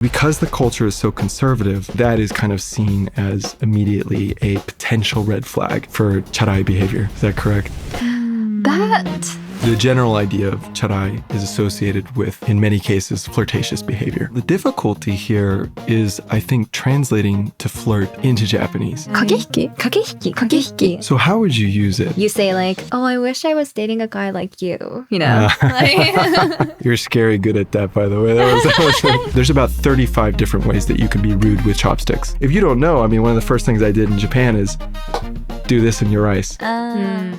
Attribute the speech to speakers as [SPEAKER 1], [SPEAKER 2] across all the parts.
[SPEAKER 1] Because the culture is so conservative, that is kind of seen as immediately a potential red flag for Charai behavior. Is that correct?
[SPEAKER 2] That...
[SPEAKER 1] The general idea of Charai is associated with, in many cases, flirtatious behavior. The difficulty here is, I think, translating to flirt into Japanese.
[SPEAKER 2] Kakehiki? Kakehiki? Kakehiki.
[SPEAKER 1] So how would you use it?
[SPEAKER 2] You say like, oh, I wish I was dating a guy like you, you know?
[SPEAKER 1] You're scary good at that, by the way. There's about 35 different ways that you can be rude with chopsticks. If you don't know, I mean, one of the first things I did in Japan is do this in your rice.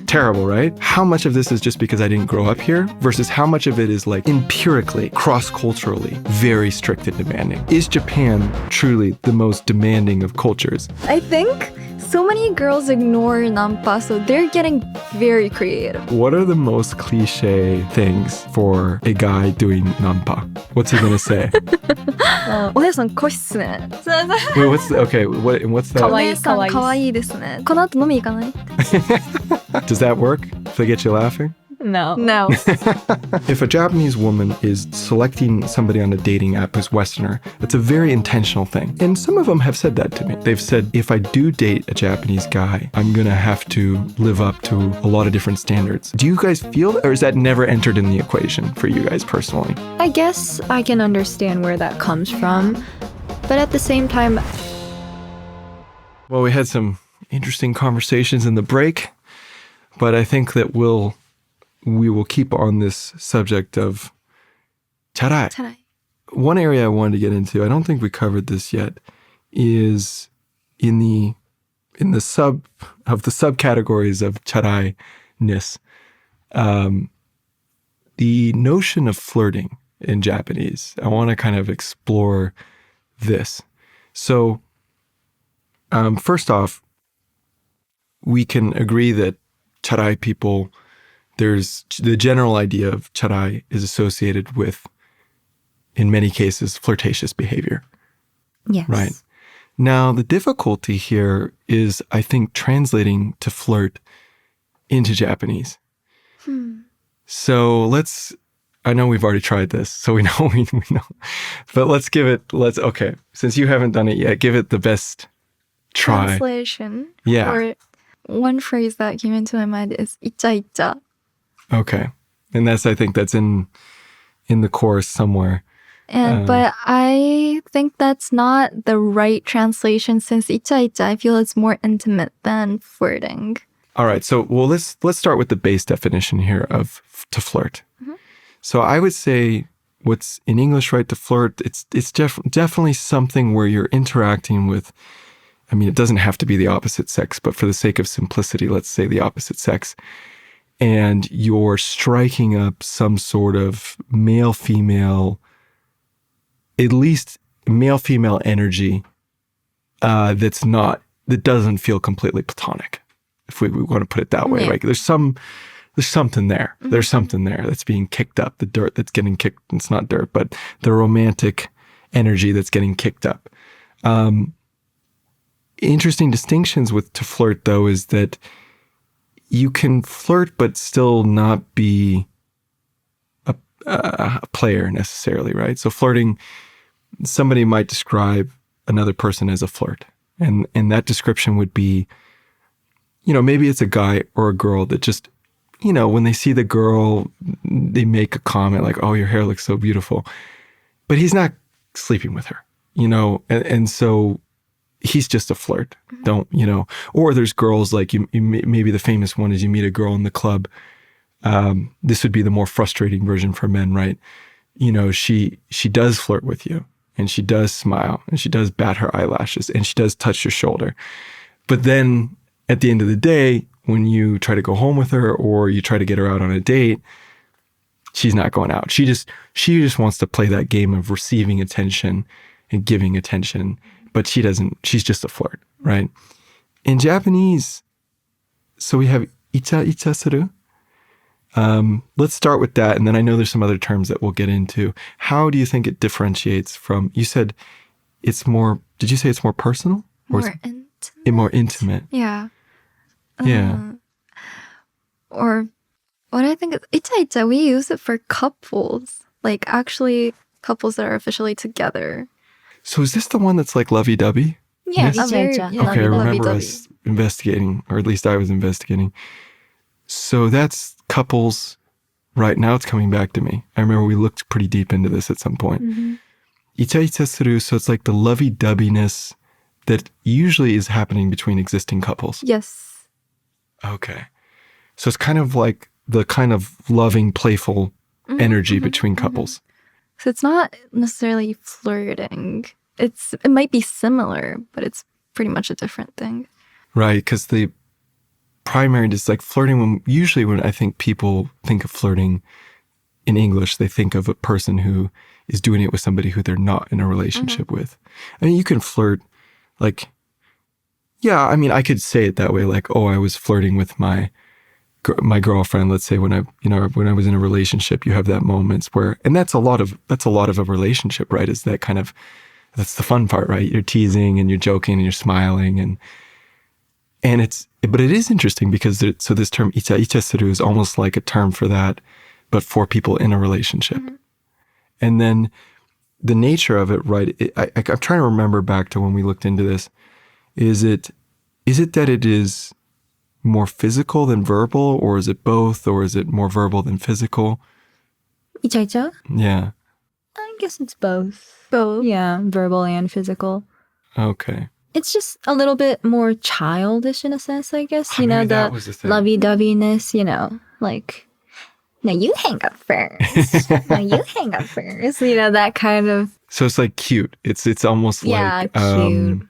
[SPEAKER 1] Terrible, right? How much of this is just because I didn't grow up here versus how much of it is like empirically, cross-culturally, very strict and demanding? Is Japan truly the most demanding of cultures?
[SPEAKER 2] I think so many girls ignore Nanpa, so they're getting very creative.
[SPEAKER 1] What are the most cliche things for a guy doing Nanpa? What's he gonna say?
[SPEAKER 2] お姉さん個室ね。
[SPEAKER 1] Wait, what's that?
[SPEAKER 2] お姉さん可愛いですね。この後飲み行かない？
[SPEAKER 1] Does that work? If they get you laughing?
[SPEAKER 2] No.
[SPEAKER 1] If a Japanese woman is selecting somebody on a dating app who's Westerner, it's a very intentional thing. And some of them have said that to me. They've said, if I do date a Japanese guy, I'm going to have to live up to a lot of different standards. Do you guys feel that, or is that never entered in the equation for you guys personally?
[SPEAKER 2] I guess I can understand where that comes from. But at the same time...
[SPEAKER 1] Well, we had some interesting conversations in the break, but I think that we will keep on this subject of charai. One area I wanted to get into, I don't think we covered this yet, is in the subcategories of charai-ness, the notion of flirting in Japanese. I want to kind of explore this. So, first off, we can agree that charai people, there's the general idea of charai is associated with, in many cases, flirtatious behavior.
[SPEAKER 2] Yes.
[SPEAKER 1] Right. Now, the difficulty here is, I think, translating to flirt into Japanese. So I know we've already tried this, so we know, we know. But okay, since you haven't done it yet, give it the best try.
[SPEAKER 2] Translation.
[SPEAKER 1] Yeah.
[SPEAKER 2] Or one phrase that came into my mind is Icha Icha.
[SPEAKER 1] Okay. And I think that's in the chorus somewhere.
[SPEAKER 2] But I think that's not the right translation, since Icha Icha, I feel it's more intimate than flirting.
[SPEAKER 1] All right. So, let's start with the base definition here of to flirt. Mm-hmm. So I would say what's in English, right, to flirt, it's definitely something where you're interacting with, I mean, it doesn't have to be the opposite sex, but for the sake of simplicity, let's say the opposite sex. And you're striking up some sort of male-female, at least male-female energy that doesn't feel completely platonic, if we want to put it that way. Like there's something there. Mm-hmm. There's something there that's being kicked up. The dirt that's getting kicked. It's not dirt, but the romantic energy that's getting kicked up. Interesting distinctions with to flirt, though, is that you can flirt but still not be a player necessarily, right? So flirting, somebody might describe another person as a flirt. And that description would be, maybe it's a guy or a girl that just, when they see the girl, they make a comment like, oh, your hair looks so beautiful. But he's not sleeping with her, and so he's just a flirt. Or there's girls like you maybe the famous one is you meet a girl in the club. This would be the more frustrating version for men, right? She does flirt with you, and she does smile, and she does bat her eyelashes, and she does touch your shoulder. But then at the end of the day, when you try to go home with her or you try to get her out on a date, she's not going out. She just wants to play that game of receiving attention and giving attention. But she's just a flirt, right? In Japanese, so we have Icha Icha suru. Let's start with that, and then I know there's some other terms that we'll get into. How do you think it differentiates from, you said it's more, did you say it's more personal?
[SPEAKER 2] More intimate.
[SPEAKER 1] More intimate.
[SPEAKER 2] Yeah.
[SPEAKER 1] Yeah.
[SPEAKER 2] Or what I think is, Icha we use it for couples. Like actually couples that are officially together.
[SPEAKER 1] So is this the one that's like lovey-dovey?
[SPEAKER 3] Yeah,
[SPEAKER 1] Yes.
[SPEAKER 3] Icha-Icha.
[SPEAKER 2] Yeah.
[SPEAKER 1] Okay, I remember
[SPEAKER 2] Lovey-dovey.
[SPEAKER 1] us investigating, or at least I was investigating. So that's couples. Right now it's coming back to me. I remember we looked pretty deep into this at some point. Icha-icha suru, so it's like the lovey-doveyness that usually is happening between existing couples.
[SPEAKER 2] Yes.
[SPEAKER 1] Okay. So it's kind of like the kind of loving, playful energy between couples.
[SPEAKER 2] So it's not necessarily flirting. It might be similar, but it's pretty much a different thing.
[SPEAKER 1] Right, because the primary is like flirting. Usually when I think people think of flirting in English, they think of a person who is doing it with somebody who they're not in a relationship with. I mean, you can flirt like, yeah, I mean, I could say it that way, like, oh, I was flirting with my girlfriend. Let's say when I was in a relationship, you have that moments where, and that's a lot of a relationship, right? Is that kind of, that's the fun part, right? You're teasing and you're joking and you're smiling but it is interesting because so this term icha-icha suru is almost like a term for that, but for people in a relationship. And then the nature of it, right? I'm trying to remember back to when we looked into this. Is it that it is more physical than verbal, or is it both, or is it more verbal than physical?
[SPEAKER 3] Icha-Icha?
[SPEAKER 1] Yeah.
[SPEAKER 3] I guess it's both.
[SPEAKER 2] Both.
[SPEAKER 3] Yeah, verbal and physical.
[SPEAKER 1] Okay.
[SPEAKER 3] It's just a little bit more childish in a sense, I guess. You know,
[SPEAKER 1] maybe that
[SPEAKER 3] the
[SPEAKER 1] was the thing.
[SPEAKER 3] lovey-doveyness, you know, like, no, you hang up first. No, you hang up first. You know, that kind of.
[SPEAKER 1] So it's like cute. It's almost
[SPEAKER 3] Yeah,
[SPEAKER 1] like
[SPEAKER 3] cute.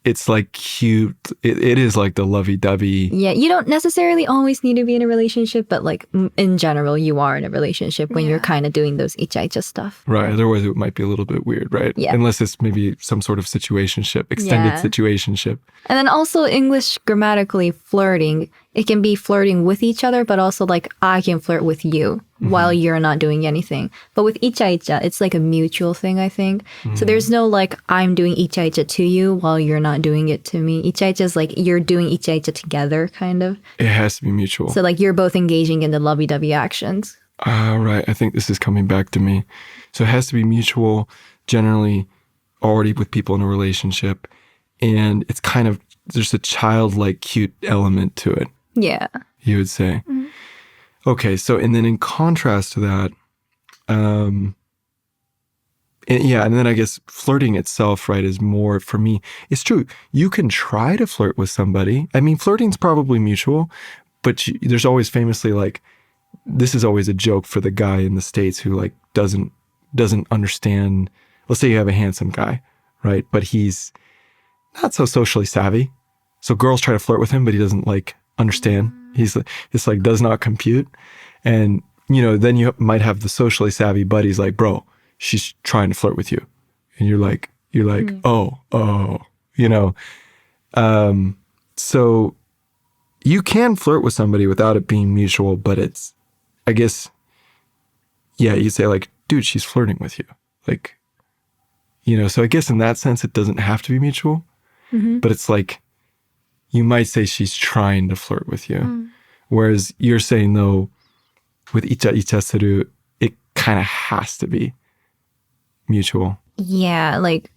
[SPEAKER 1] It's like cute. It is like the lovey-dovey.
[SPEAKER 3] Yeah, you don't necessarily always need to be in a relationship, but like in general, you are in a relationship when you're kind of doing those icha-icha stuff.
[SPEAKER 1] Right. Otherwise, it might be a little bit weird, right?
[SPEAKER 3] Yeah.
[SPEAKER 1] Unless it's maybe some sort of situationship, extended
[SPEAKER 3] Yeah.
[SPEAKER 1] situationship.
[SPEAKER 3] And then also English grammatically flirting, it can be flirting with each other, but also like I can flirt with you while you're not doing anything. But with icha-icha, it's like a mutual thing, I think. So there's no like I'm doing icha-icha to you while you're not doing it to me. Icha-icha is like you're doing icha-icha together, kind of.
[SPEAKER 1] It has to be mutual.
[SPEAKER 3] So like you're both engaging in the lovey-dovey actions.
[SPEAKER 1] Right. I think this is coming back to me. So it has to be mutual, generally already with people in a relationship. And it's kind of, there's a childlike cute element to it,
[SPEAKER 3] Yeah.
[SPEAKER 1] you would say. Okay. So, and then in contrast to that, and then I guess flirting itself, right, is more, for me, it's true. You can try to flirt with somebody. I mean, flirting's probably mutual, but there's always famously like, this is always a joke for the guy in the States who like doesn't understand. Let's say you have a handsome guy, right? But he's not so socially savvy. So girls try to flirt with him, but he doesn't like understand. It's like does not compute. And, you know, then you might have the socially savvy buddies like, bro, she's trying to flirt with you. And you're like, oh, you know. So you can flirt with somebody without it being mutual, but it's, I guess, yeah, you say like, dude, she's flirting with you. Like, you know, so I guess in that sense, it doesn't have to be mutual, but it's like, you might say she's trying to flirt with you. Whereas you're saying though, with icha-icha suru, it kind of has to be mutual.
[SPEAKER 3] Yeah, like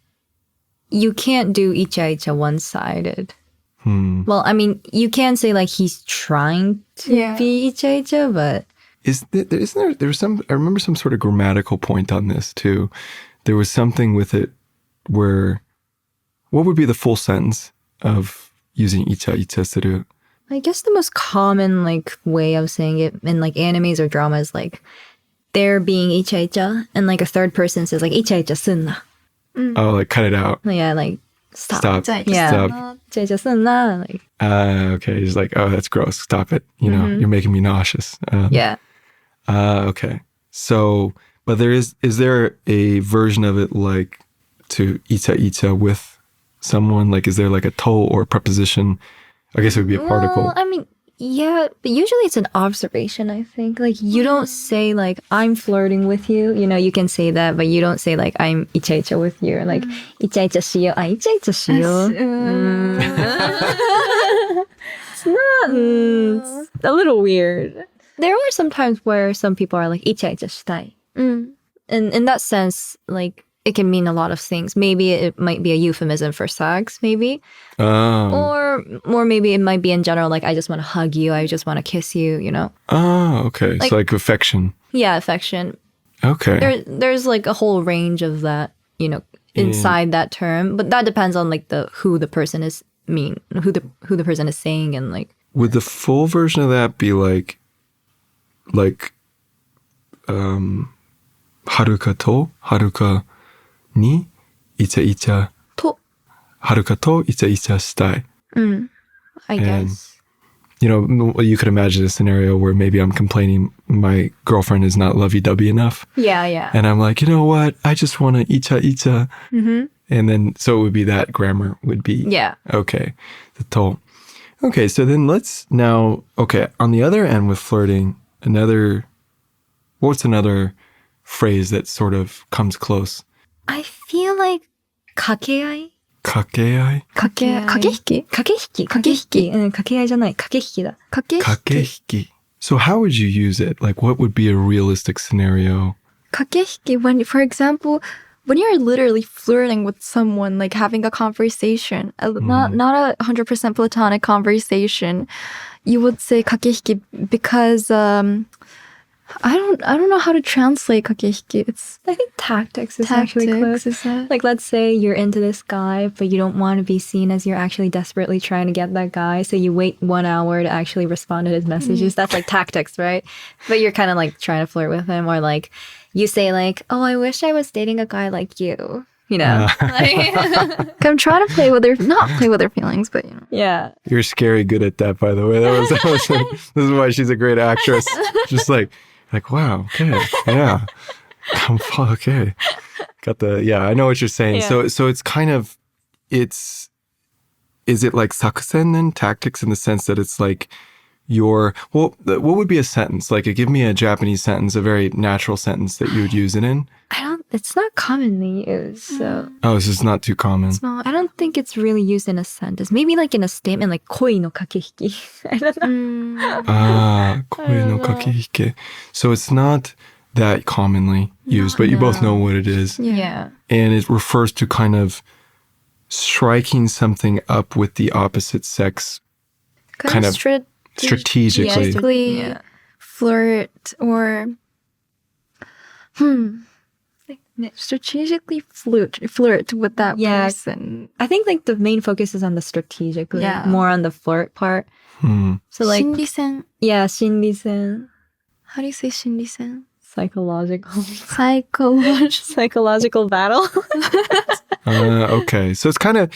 [SPEAKER 3] you can't do icha-icha one-sided. Well, I mean, you can say like he's trying to be icha-icha, but
[SPEAKER 1] There was some, I remember some sort of grammatical point on this too. There was something with it where, what would be the full sentence of using icha-icha suru?
[SPEAKER 3] I guess the most common like way of saying it in like animes or dramas, like they're being icha-icha and like a third person says like icha-icha sunna.
[SPEAKER 1] Oh, like cut it out.
[SPEAKER 3] Yeah, like stop. Yeah.
[SPEAKER 1] Stop.
[SPEAKER 3] Icha-icha sunna. Like
[SPEAKER 1] Okay. He's like, oh, that's gross. Stop it. You know, you're making me nauseous.
[SPEAKER 3] yeah.
[SPEAKER 1] Okay. So, but is there a version of it like to icha-icha with someone? Like, is there like a to or a preposition? I guess it would be a particle.
[SPEAKER 3] Well, I mean, yeah, but usually it's an observation, I think. Like, you don't say, like, I'm flirting with you. You know, you can say that, but you don't say, like, I'm icha-icha with you. Like, icha-icha shiyo. Ah, icha-icha shiyo. It's not. It's a little weird. There are some times where some people are like, icha-icha shitai. And in that sense, like, it can mean a lot of things. Maybe it might be a euphemism for sex, maybe.
[SPEAKER 1] Oh.
[SPEAKER 3] Or maybe it might be in general, like, I just want to hug you, I just want to kiss you, you know?
[SPEAKER 1] Oh, okay.
[SPEAKER 3] Like-
[SPEAKER 1] So like affection.
[SPEAKER 3] Yeah, affection.
[SPEAKER 1] Okay.
[SPEAKER 3] There's like a whole range of that, you know, inside that term. But that depends on like who the person is who the person is saying, and like.
[SPEAKER 1] Would the full version of that be like haruka to haruka ni icha icha
[SPEAKER 3] To.
[SPEAKER 1] haruka to icha icha stai?
[SPEAKER 3] I guess.
[SPEAKER 1] You know, you could imagine a scenario where maybe I'm complaining my girlfriend is not lovey-dovey enough.
[SPEAKER 3] Yeah.
[SPEAKER 1] And I'm like, you know what? I just want to icha icha. And then, so it would be that grammar would be.
[SPEAKER 3] Yeah.
[SPEAKER 1] Okay. The to. Okay. So then let's now, on the other end with flirting, what's another phrase that sort of comes close?
[SPEAKER 3] I feel like kakeai?
[SPEAKER 1] Kakei?
[SPEAKER 2] Kakehiki?
[SPEAKER 3] Kakehiki. 掛け合いじゃない。駆け引きだ。
[SPEAKER 1] Kakehiki. So how would you use it? Like, what would be a realistic scenario?
[SPEAKER 2] Kakehiki, when, for example, when you're literally flirting with someone, like having a conversation, not a 100% platonic conversation, you would say kakehiki because I don't know how to translate kakehiki. It's
[SPEAKER 3] I think tactics is actually close.
[SPEAKER 2] is that?
[SPEAKER 3] Like, let's say you're into this guy, but you don't want to be seen as you're actually desperately trying to get that guy. So you wait 1 hour to actually respond to his messages. That's like tactics, right? But you're kind of like trying to flirt with him. Or like you say like, oh, I wish I was dating a guy like you. You know? Like,
[SPEAKER 2] I'm trying to not play with their feelings, but you know.
[SPEAKER 3] yeah.
[SPEAKER 1] You're scary good at that, by the way. This is why she's a great actress. Just like, wow, okay, yeah. Okay. Got I know what you're saying.
[SPEAKER 3] Yeah.
[SPEAKER 1] So it's kind of, is it like sakusen and tactics in the sense that it's like what would be a sentence? Like, give me a Japanese sentence, a very natural sentence that you would use it in.
[SPEAKER 3] It's not commonly used, so.
[SPEAKER 1] Oh, this is not too common.
[SPEAKER 2] It's not.
[SPEAKER 3] I don't think it's really used in a sentence. Maybe like in a statement, like koi no kakehiki. I don't know.
[SPEAKER 1] Koi no kakehike. So it's not that commonly used, but you both know what it is.
[SPEAKER 3] Yeah.
[SPEAKER 1] And it refers to kind of striking something up with the opposite sex kind of strategically.
[SPEAKER 3] Yeah.
[SPEAKER 2] Flirt or strategically flirt with that person.
[SPEAKER 3] I think like the main focus is on the strategically, more on the flirt part. So like,
[SPEAKER 2] 心理戦.
[SPEAKER 3] yeah, 心理戦.
[SPEAKER 2] How do you say 心理戦?
[SPEAKER 3] Psychological battle.
[SPEAKER 1] Okay, so it's kind of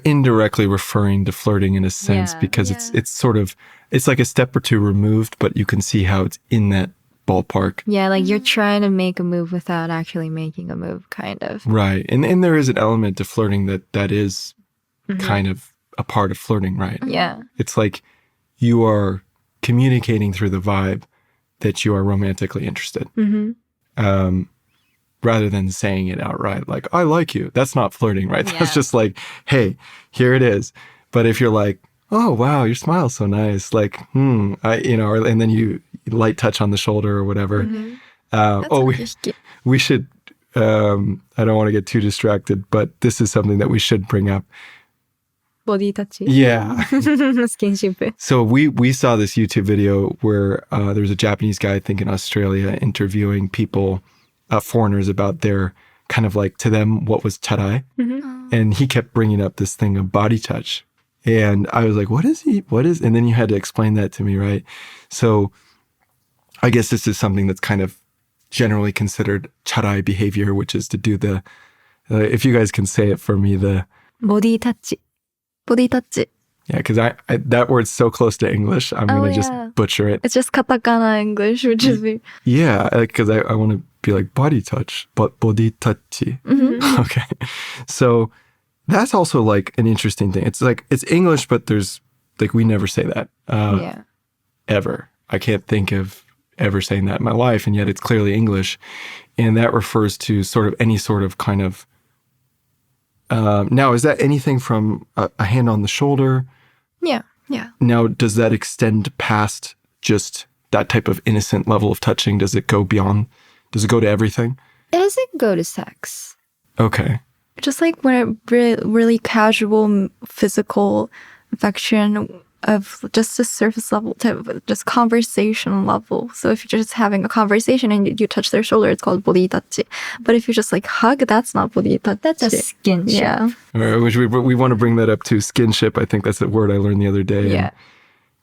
[SPEAKER 1] indirectly referring to flirting in a sense because it's sort of, it's like a step or two removed, but you can see how it's in that ballpark.
[SPEAKER 3] Yeah, like you're trying to make a move without actually making a move, kind of.
[SPEAKER 1] Right, and there is an element to flirting that is kind of a part of flirting, right?
[SPEAKER 3] Yeah.
[SPEAKER 1] It's like you are communicating through the vibe that you are romantically interested. Rather than saying it outright, like, I like you. That's not flirting, right? That's just like, hey, here it is. But if you're like, oh, wow, your smile's so nice. Like, and then you light touch on the shoulder or whatever. We should, I don't want to get too distracted, but this is something that we should bring up.
[SPEAKER 3] Body touch.
[SPEAKER 1] Yeah.
[SPEAKER 3] Skinship.
[SPEAKER 1] So we saw this YouTube video where there was a Japanese guy, I think in Australia, interviewing people, foreigners, about their kind of like, to them, what was charai. And he kept bringing up this thing of body touch. And I was like, what is? And then you had to explain that to me, right? So I guess this is something that's kind of generally considered charai behavior, which is to do the, if you guys can say it for me, the
[SPEAKER 3] body touch.
[SPEAKER 2] Body touch.
[SPEAKER 1] Yeah, because I that word's so close to English, I'm going to just butcher it.
[SPEAKER 2] It's just katakana English, which is...
[SPEAKER 1] Yeah, because I want to be like body touch, but body touchy. Okay. So that's also like an interesting thing. It's like, it's English, but there's like, we never say that ever. I can't think of ever saying that in my life, and yet it's clearly English. And that refers to sort of any sort of kind of, now, is that anything from a hand on the shoulder?
[SPEAKER 2] Yeah.
[SPEAKER 1] Now, does that extend past just that type of innocent level of touching? Does it go beyond? Does it go to everything?
[SPEAKER 3] Does it go to sex?
[SPEAKER 1] Okay.
[SPEAKER 2] Just like when it really casual physical affection of just a surface level type of just conversation level. So if you're just having a conversation and you touch their shoulder, it's called Bodi Tacchi. But if you just like hug, that's not Bodi Tacchi.
[SPEAKER 3] That's a skinship.
[SPEAKER 2] Yeah.
[SPEAKER 1] All right, which we want to bring that up to skinship. I think that's the word I learned the other day.
[SPEAKER 3] Yeah.
[SPEAKER 1] And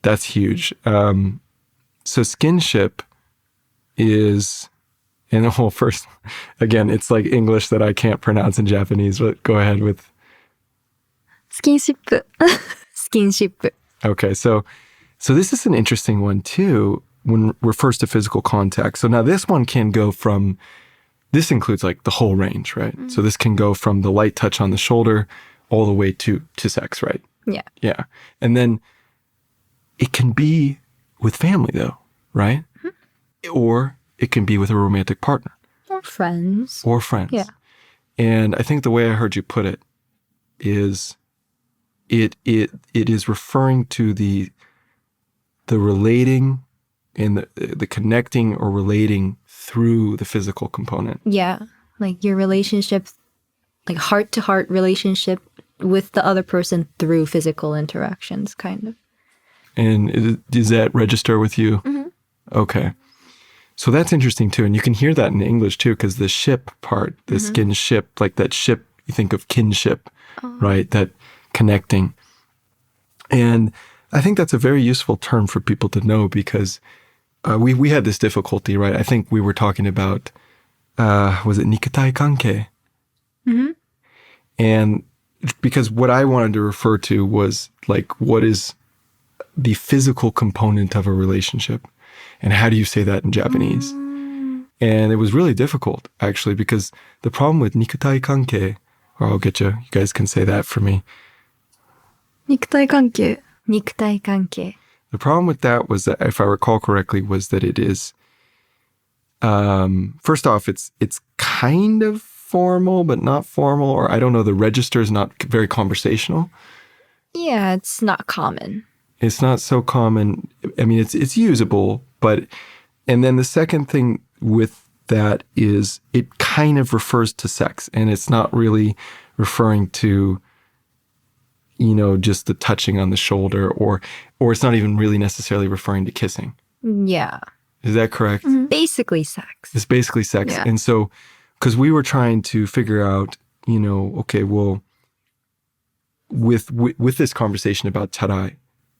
[SPEAKER 1] that's huge. So skinship is, and well, first, again, it's like English that I can't pronounce in Japanese, but go ahead with.
[SPEAKER 2] Skinship.
[SPEAKER 3] Skinship.
[SPEAKER 1] Okay, so this is an interesting one too when it refers to physical contact. So now this one can go from, this includes like the whole range, right? So this can go from the light touch on the shoulder all the way to sex, right?
[SPEAKER 3] Yeah.
[SPEAKER 1] Yeah. And then it can be with family though, right? Or it can be with a romantic partner.
[SPEAKER 3] Or friends.
[SPEAKER 1] Or friends.
[SPEAKER 3] Yeah.
[SPEAKER 1] And I think the way I heard you put it is it is referring to the relating and the connecting or relating through the physical component.
[SPEAKER 3] Yeah. Like your relationship, like heart-to-heart relationship with the other person through physical interactions, kind of.
[SPEAKER 1] And does that register with you?
[SPEAKER 2] Mm-hmm.
[SPEAKER 1] Okay. So that's interesting too. And you can hear that in English too, because the ship part, the skinship, like that ship, you think of kinship, right? That connecting. And I think that's a very useful term for people to know because we had this difficulty, right? I think we were talking about, was it Nikutai Kankei?
[SPEAKER 2] Mm-hmm.
[SPEAKER 1] And because what I wanted to refer to was like, what is the physical component of a relationship? And how do you say that in Japanese? And it was really difficult, actually, because the problem with Nikutai Kankei, or I'll get you, you guys can say that for me.
[SPEAKER 2] Nikutai kankei.
[SPEAKER 3] Nikutai kankei.
[SPEAKER 1] The problem with that was that, if I recall correctly, was that it is, first off, it's kind of formal, but not formal, or I don't know, the register is not very conversational.
[SPEAKER 3] Yeah, it's not common.
[SPEAKER 1] It's not so common. I mean, it's usable, but, and then the second thing with that is it kind of refers to sex, and it's not really referring to, you know, just the touching on the shoulder, or it's not even really necessarily referring to kissing.
[SPEAKER 3] Yeah.
[SPEAKER 1] Is that correct?
[SPEAKER 3] Basically sex.
[SPEAKER 1] It's basically sex.
[SPEAKER 2] Yeah.
[SPEAKER 1] And so, because we were trying to figure out, you know, okay, well, with this conversation about Charai,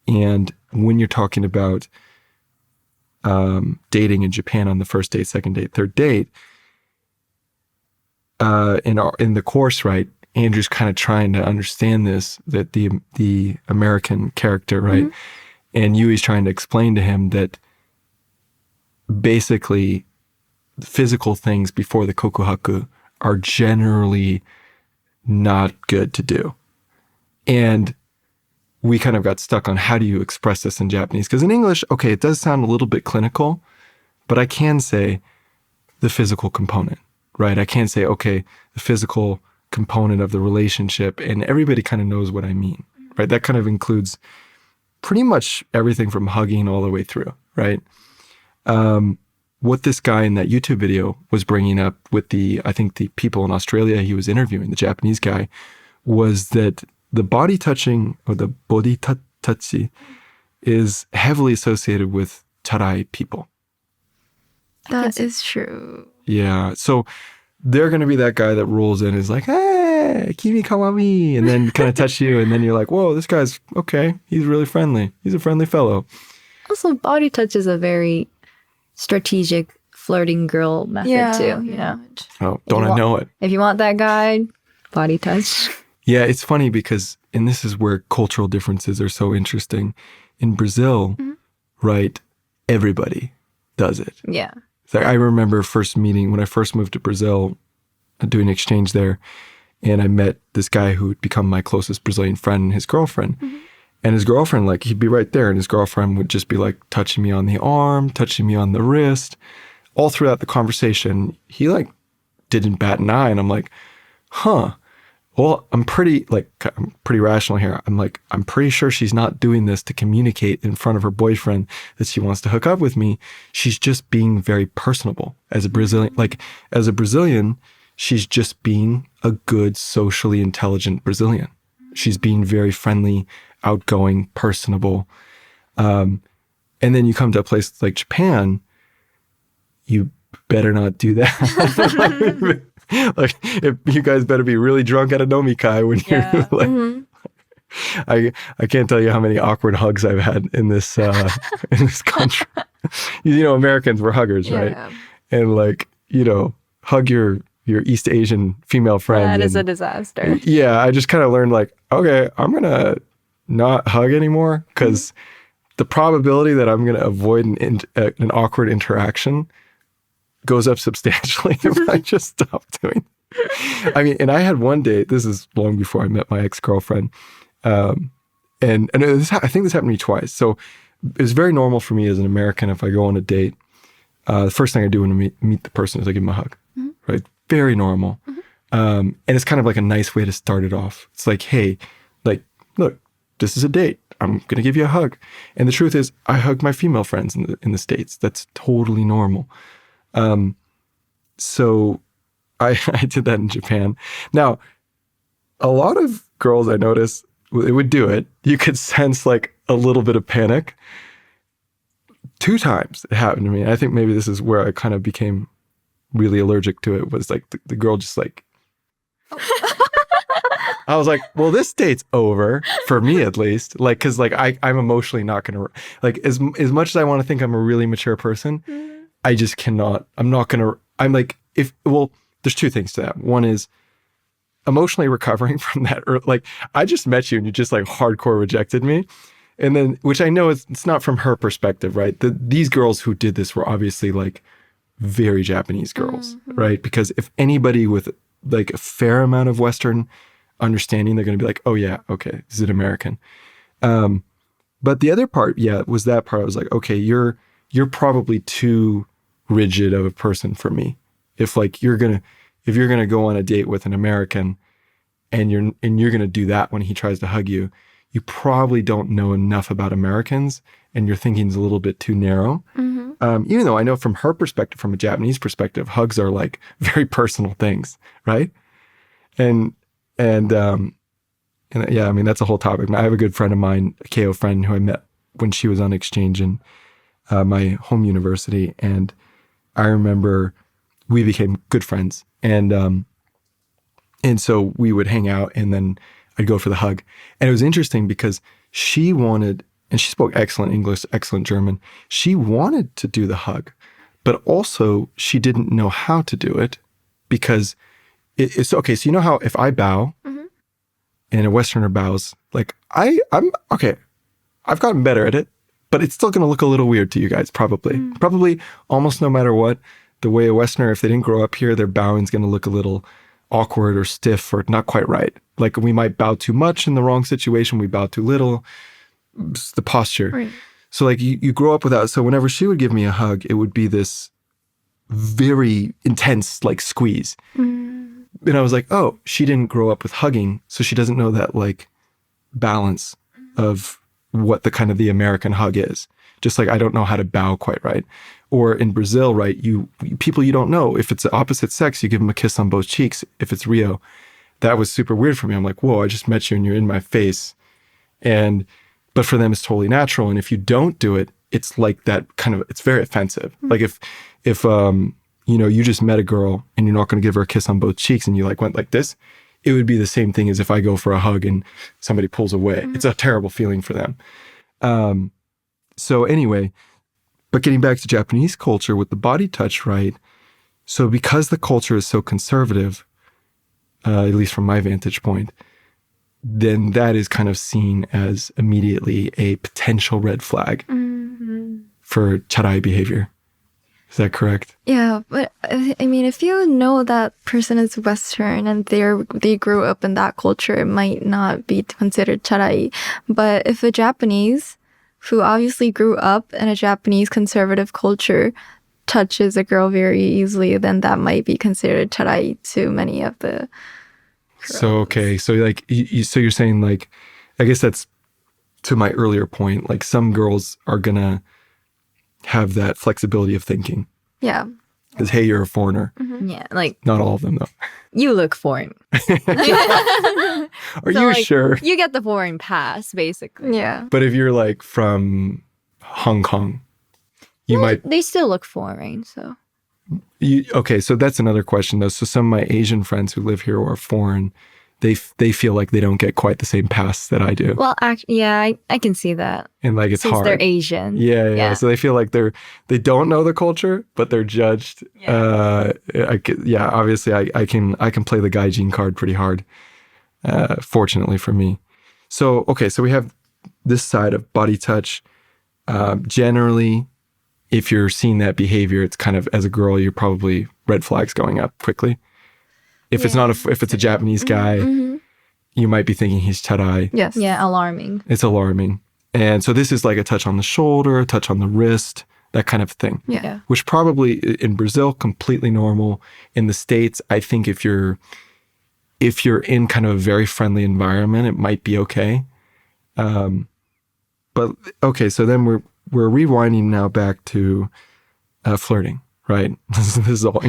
[SPEAKER 1] and when you're talking about dating in Japan on the first date, second date, third date, in the course, right, Andrew's kind of trying to understand this, that the American character, right, and Yui's trying to explain to him that basically physical things before the kokuhaku are generally not good to do. And we kind of got stuck on how do you express this in Japanese? Because in English, okay, it does sound a little bit clinical, but I can say the physical component, right? I can say, okay, the physical component of the relationship, and everybody kind of knows what I mean, right? That kind of includes pretty much everything from hugging all the way through, right? What this guy in that YouTube video was bringing up with I think the people in Australia he was interviewing, the Japanese guy, was that the body touching, or the body touchy, is heavily associated with Charai people.
[SPEAKER 2] That is true.
[SPEAKER 1] Yeah. So they're going to be that guy that rolls in and is like, hey, kimi kawaii, and then kind of touch you. And then you're like, whoa, this guy's okay. He's really friendly. He's a friendly fellow.
[SPEAKER 3] Also, body touch is a very strategic flirting girl method too, you know?
[SPEAKER 1] Oh, don't I know it?
[SPEAKER 3] If you want that guy, body touch.
[SPEAKER 1] Yeah, it's funny because, and this is where cultural differences are so interesting. In Brazil, right, everybody does it.
[SPEAKER 3] Yeah.
[SPEAKER 1] So I remember when I first moved to Brazil, doing exchange there, and I met this guy who would become my closest Brazilian friend and his girlfriend. And his girlfriend, like, he'd be right there, and his girlfriend would just be like touching me on the arm, touching me on the wrist, all throughout the conversation. He like didn't bat an eye, and I'm like, huh. Well, I'm pretty rational here. I'm like, I'm pretty sure she's not doing this to communicate in front of her boyfriend that she wants to hook up with me. She's just being very personable as a Brazilian. Like, as a Brazilian, she's just being a good, socially intelligent Brazilian. She's being very friendly, outgoing, personable. And then you come to a place like Japan, you better not do that. Like, if you guys better be really drunk at a nomikai when you're like, I can't tell you how many awkward hugs I've had in this country. Americans were huggers, right? And like, hug your East Asian female friend.
[SPEAKER 3] That is a disaster.
[SPEAKER 1] Yeah, I just kind of learned like, okay, I'm gonna not hug anymore because the probability that I'm gonna avoid an awkward interaction goes up substantially if I just stop doing it. I mean, and I had one date, this is long before I met my ex-girlfriend, and I think this happened to me twice. So it was very normal for me as an American, if I go on a date, the first thing I do when I meet the person is I give them a hug, right? Very normal. And it's kind of like a nice way to start it off. It's like, hey, like, look, this is a date. I'm going to give you a hug. And the truth is, I hug my female friends in the States. That's totally normal. So I did that in Japan. Now, a lot of girls I noticed, they would do it. You could sense like a little bit of panic. 2 times it happened to me. I think maybe this is where I kind of became really allergic to it, was like the girl just like, I was like, well, this date's over for me at least. Like, cause like I'm emotionally not going to, like as much as I want to think I'm a really mature person, I just cannot, I'm like, there's 2 things to that. One is emotionally recovering from that. Or like, I just met you and you just like hardcore rejected me. And then, which I know it's not from her perspective, right? These girls who did this were obviously like very Japanese girls, right? Because if anybody with like a fair amount of Western understanding, they're going to be like, oh yeah, okay, this is an American. But the other part, was that part. I was like, okay, you're probably too rigid of a person for me. If you're gonna go on a date with an American and you're gonna do that when he tries to hug you, you probably don't know enough about Americans and your thinking's a little bit too narrow. Even though I know from her perspective, from a Japanese perspective, hugs are like very personal things, right? And yeah, I mean, that's a whole topic. I have a good friend of mine, a Keigo friend who I met when she was on exchange in my home university. And I remember we became good friends. And so we would hang out and then I'd go for the hug. And it was interesting because she wanted, and she spoke excellent English, excellent German. She wanted to do the hug, but also she didn't know how to do it because it's okay. So you know how if I bow and a Westerner bows, like I'm okay, I've gotten better at it, but it's still going to look a little weird to you guys, probably. Probably almost no matter what, the way a Westerner, if they didn't grow up here, their bowing's going to look a little awkward or stiff or not quite right. Like we might bow too much in the wrong situation, we bow too little, it's the posture. Right. So like you grow up without, so whenever she would give me a hug, it would be this very intense like squeeze. And I was like, oh, she didn't grow up with hugging, so she doesn't know that like balance of what the kind of the American hug is. Just like I don't know how to bow quite right. Or in Brazil, right, people you don't know, if it's the opposite sex, you give them a kiss on both cheeks. If it's Rio, that was super weird for me. I'm like, whoa, I just met you and you're in my face. But for them, it's totally natural. And if you don't do it, it's like that kind of, it's very offensive. Like if you just met a girl and you're not going to give her a kiss on both cheeks and you like went like this, it would be the same thing as if I go for a hug and somebody pulls away. It's a terrible feeling for them. So anyway, but getting back to Japanese culture with the body touch, right? So because the culture is so conservative, at least from my vantage point, then that is kind of seen as immediately a potential red flag for Charai behavior. Is that correct?
[SPEAKER 2] Yeah, but I mean, if you know that person is Western and they grew up in that culture, it might not be considered charai. But if a Japanese who obviously grew up in a Japanese conservative culture touches a girl very easily, then that might be considered charai to many of the girls.
[SPEAKER 1] So, okay. So like, so you're saying like, I guess that's to my earlier point, like some girls are going to have that flexibility of thinking.
[SPEAKER 2] Yeah.
[SPEAKER 1] Because, hey, you're a foreigner.
[SPEAKER 3] Yeah, like
[SPEAKER 1] Not all of them, though.
[SPEAKER 3] you look foreign.
[SPEAKER 1] Are you sure?
[SPEAKER 3] You get the foreign pass, basically.
[SPEAKER 2] Yeah.
[SPEAKER 1] But if you're like from Hong Kong, you might.
[SPEAKER 3] They still look foreign, so.
[SPEAKER 1] Okay, so that's another question, though. So some of my Asian friends who live here or are foreign, they feel like they don't get quite the same pass that I do.
[SPEAKER 3] Well, actually, yeah, I can see that.
[SPEAKER 1] And like it's
[SPEAKER 3] Since
[SPEAKER 1] hard.
[SPEAKER 3] they're Asian.
[SPEAKER 1] Yeah. So they feel like they don't know the culture, but they're judged. Obviously I can play the gaijin card pretty hard. Fortunately for me. So so we have this side of body touch. Generally, if you're seeing that behavior, it's kind of, as a girl, you're probably red flags going up quickly. If it's a Japanese guy, you might be thinking he's charai.
[SPEAKER 2] Yes.
[SPEAKER 3] Yeah, alarming.
[SPEAKER 1] It's alarming. And so this is like a touch on the shoulder, a touch on the wrist, that kind of thing.
[SPEAKER 2] Yeah.
[SPEAKER 1] Which probably in Brazil, completely normal. In the States, I think if you're in kind of a very friendly environment, it might be okay. But okay, so then we're rewinding now back to flirting, right? This is all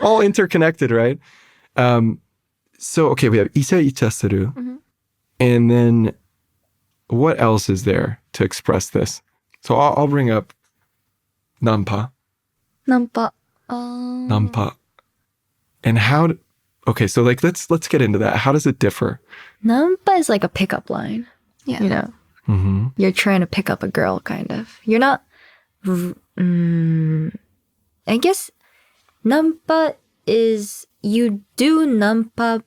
[SPEAKER 1] all interconnected, right? So okay, we have Icha suru, and then what else is there to express this? So I'll bring up Nanpa.
[SPEAKER 2] Nanpa.
[SPEAKER 1] Nanpa. And how? Okay, so like let's get into that. How does it differ?
[SPEAKER 3] Nanpa is like a pickup line.
[SPEAKER 2] Yeah.
[SPEAKER 3] You know,
[SPEAKER 1] Mm-hmm.
[SPEAKER 3] you're trying to pick up a girl, kind of. You're not. I guess Nanpa is you do Nanpa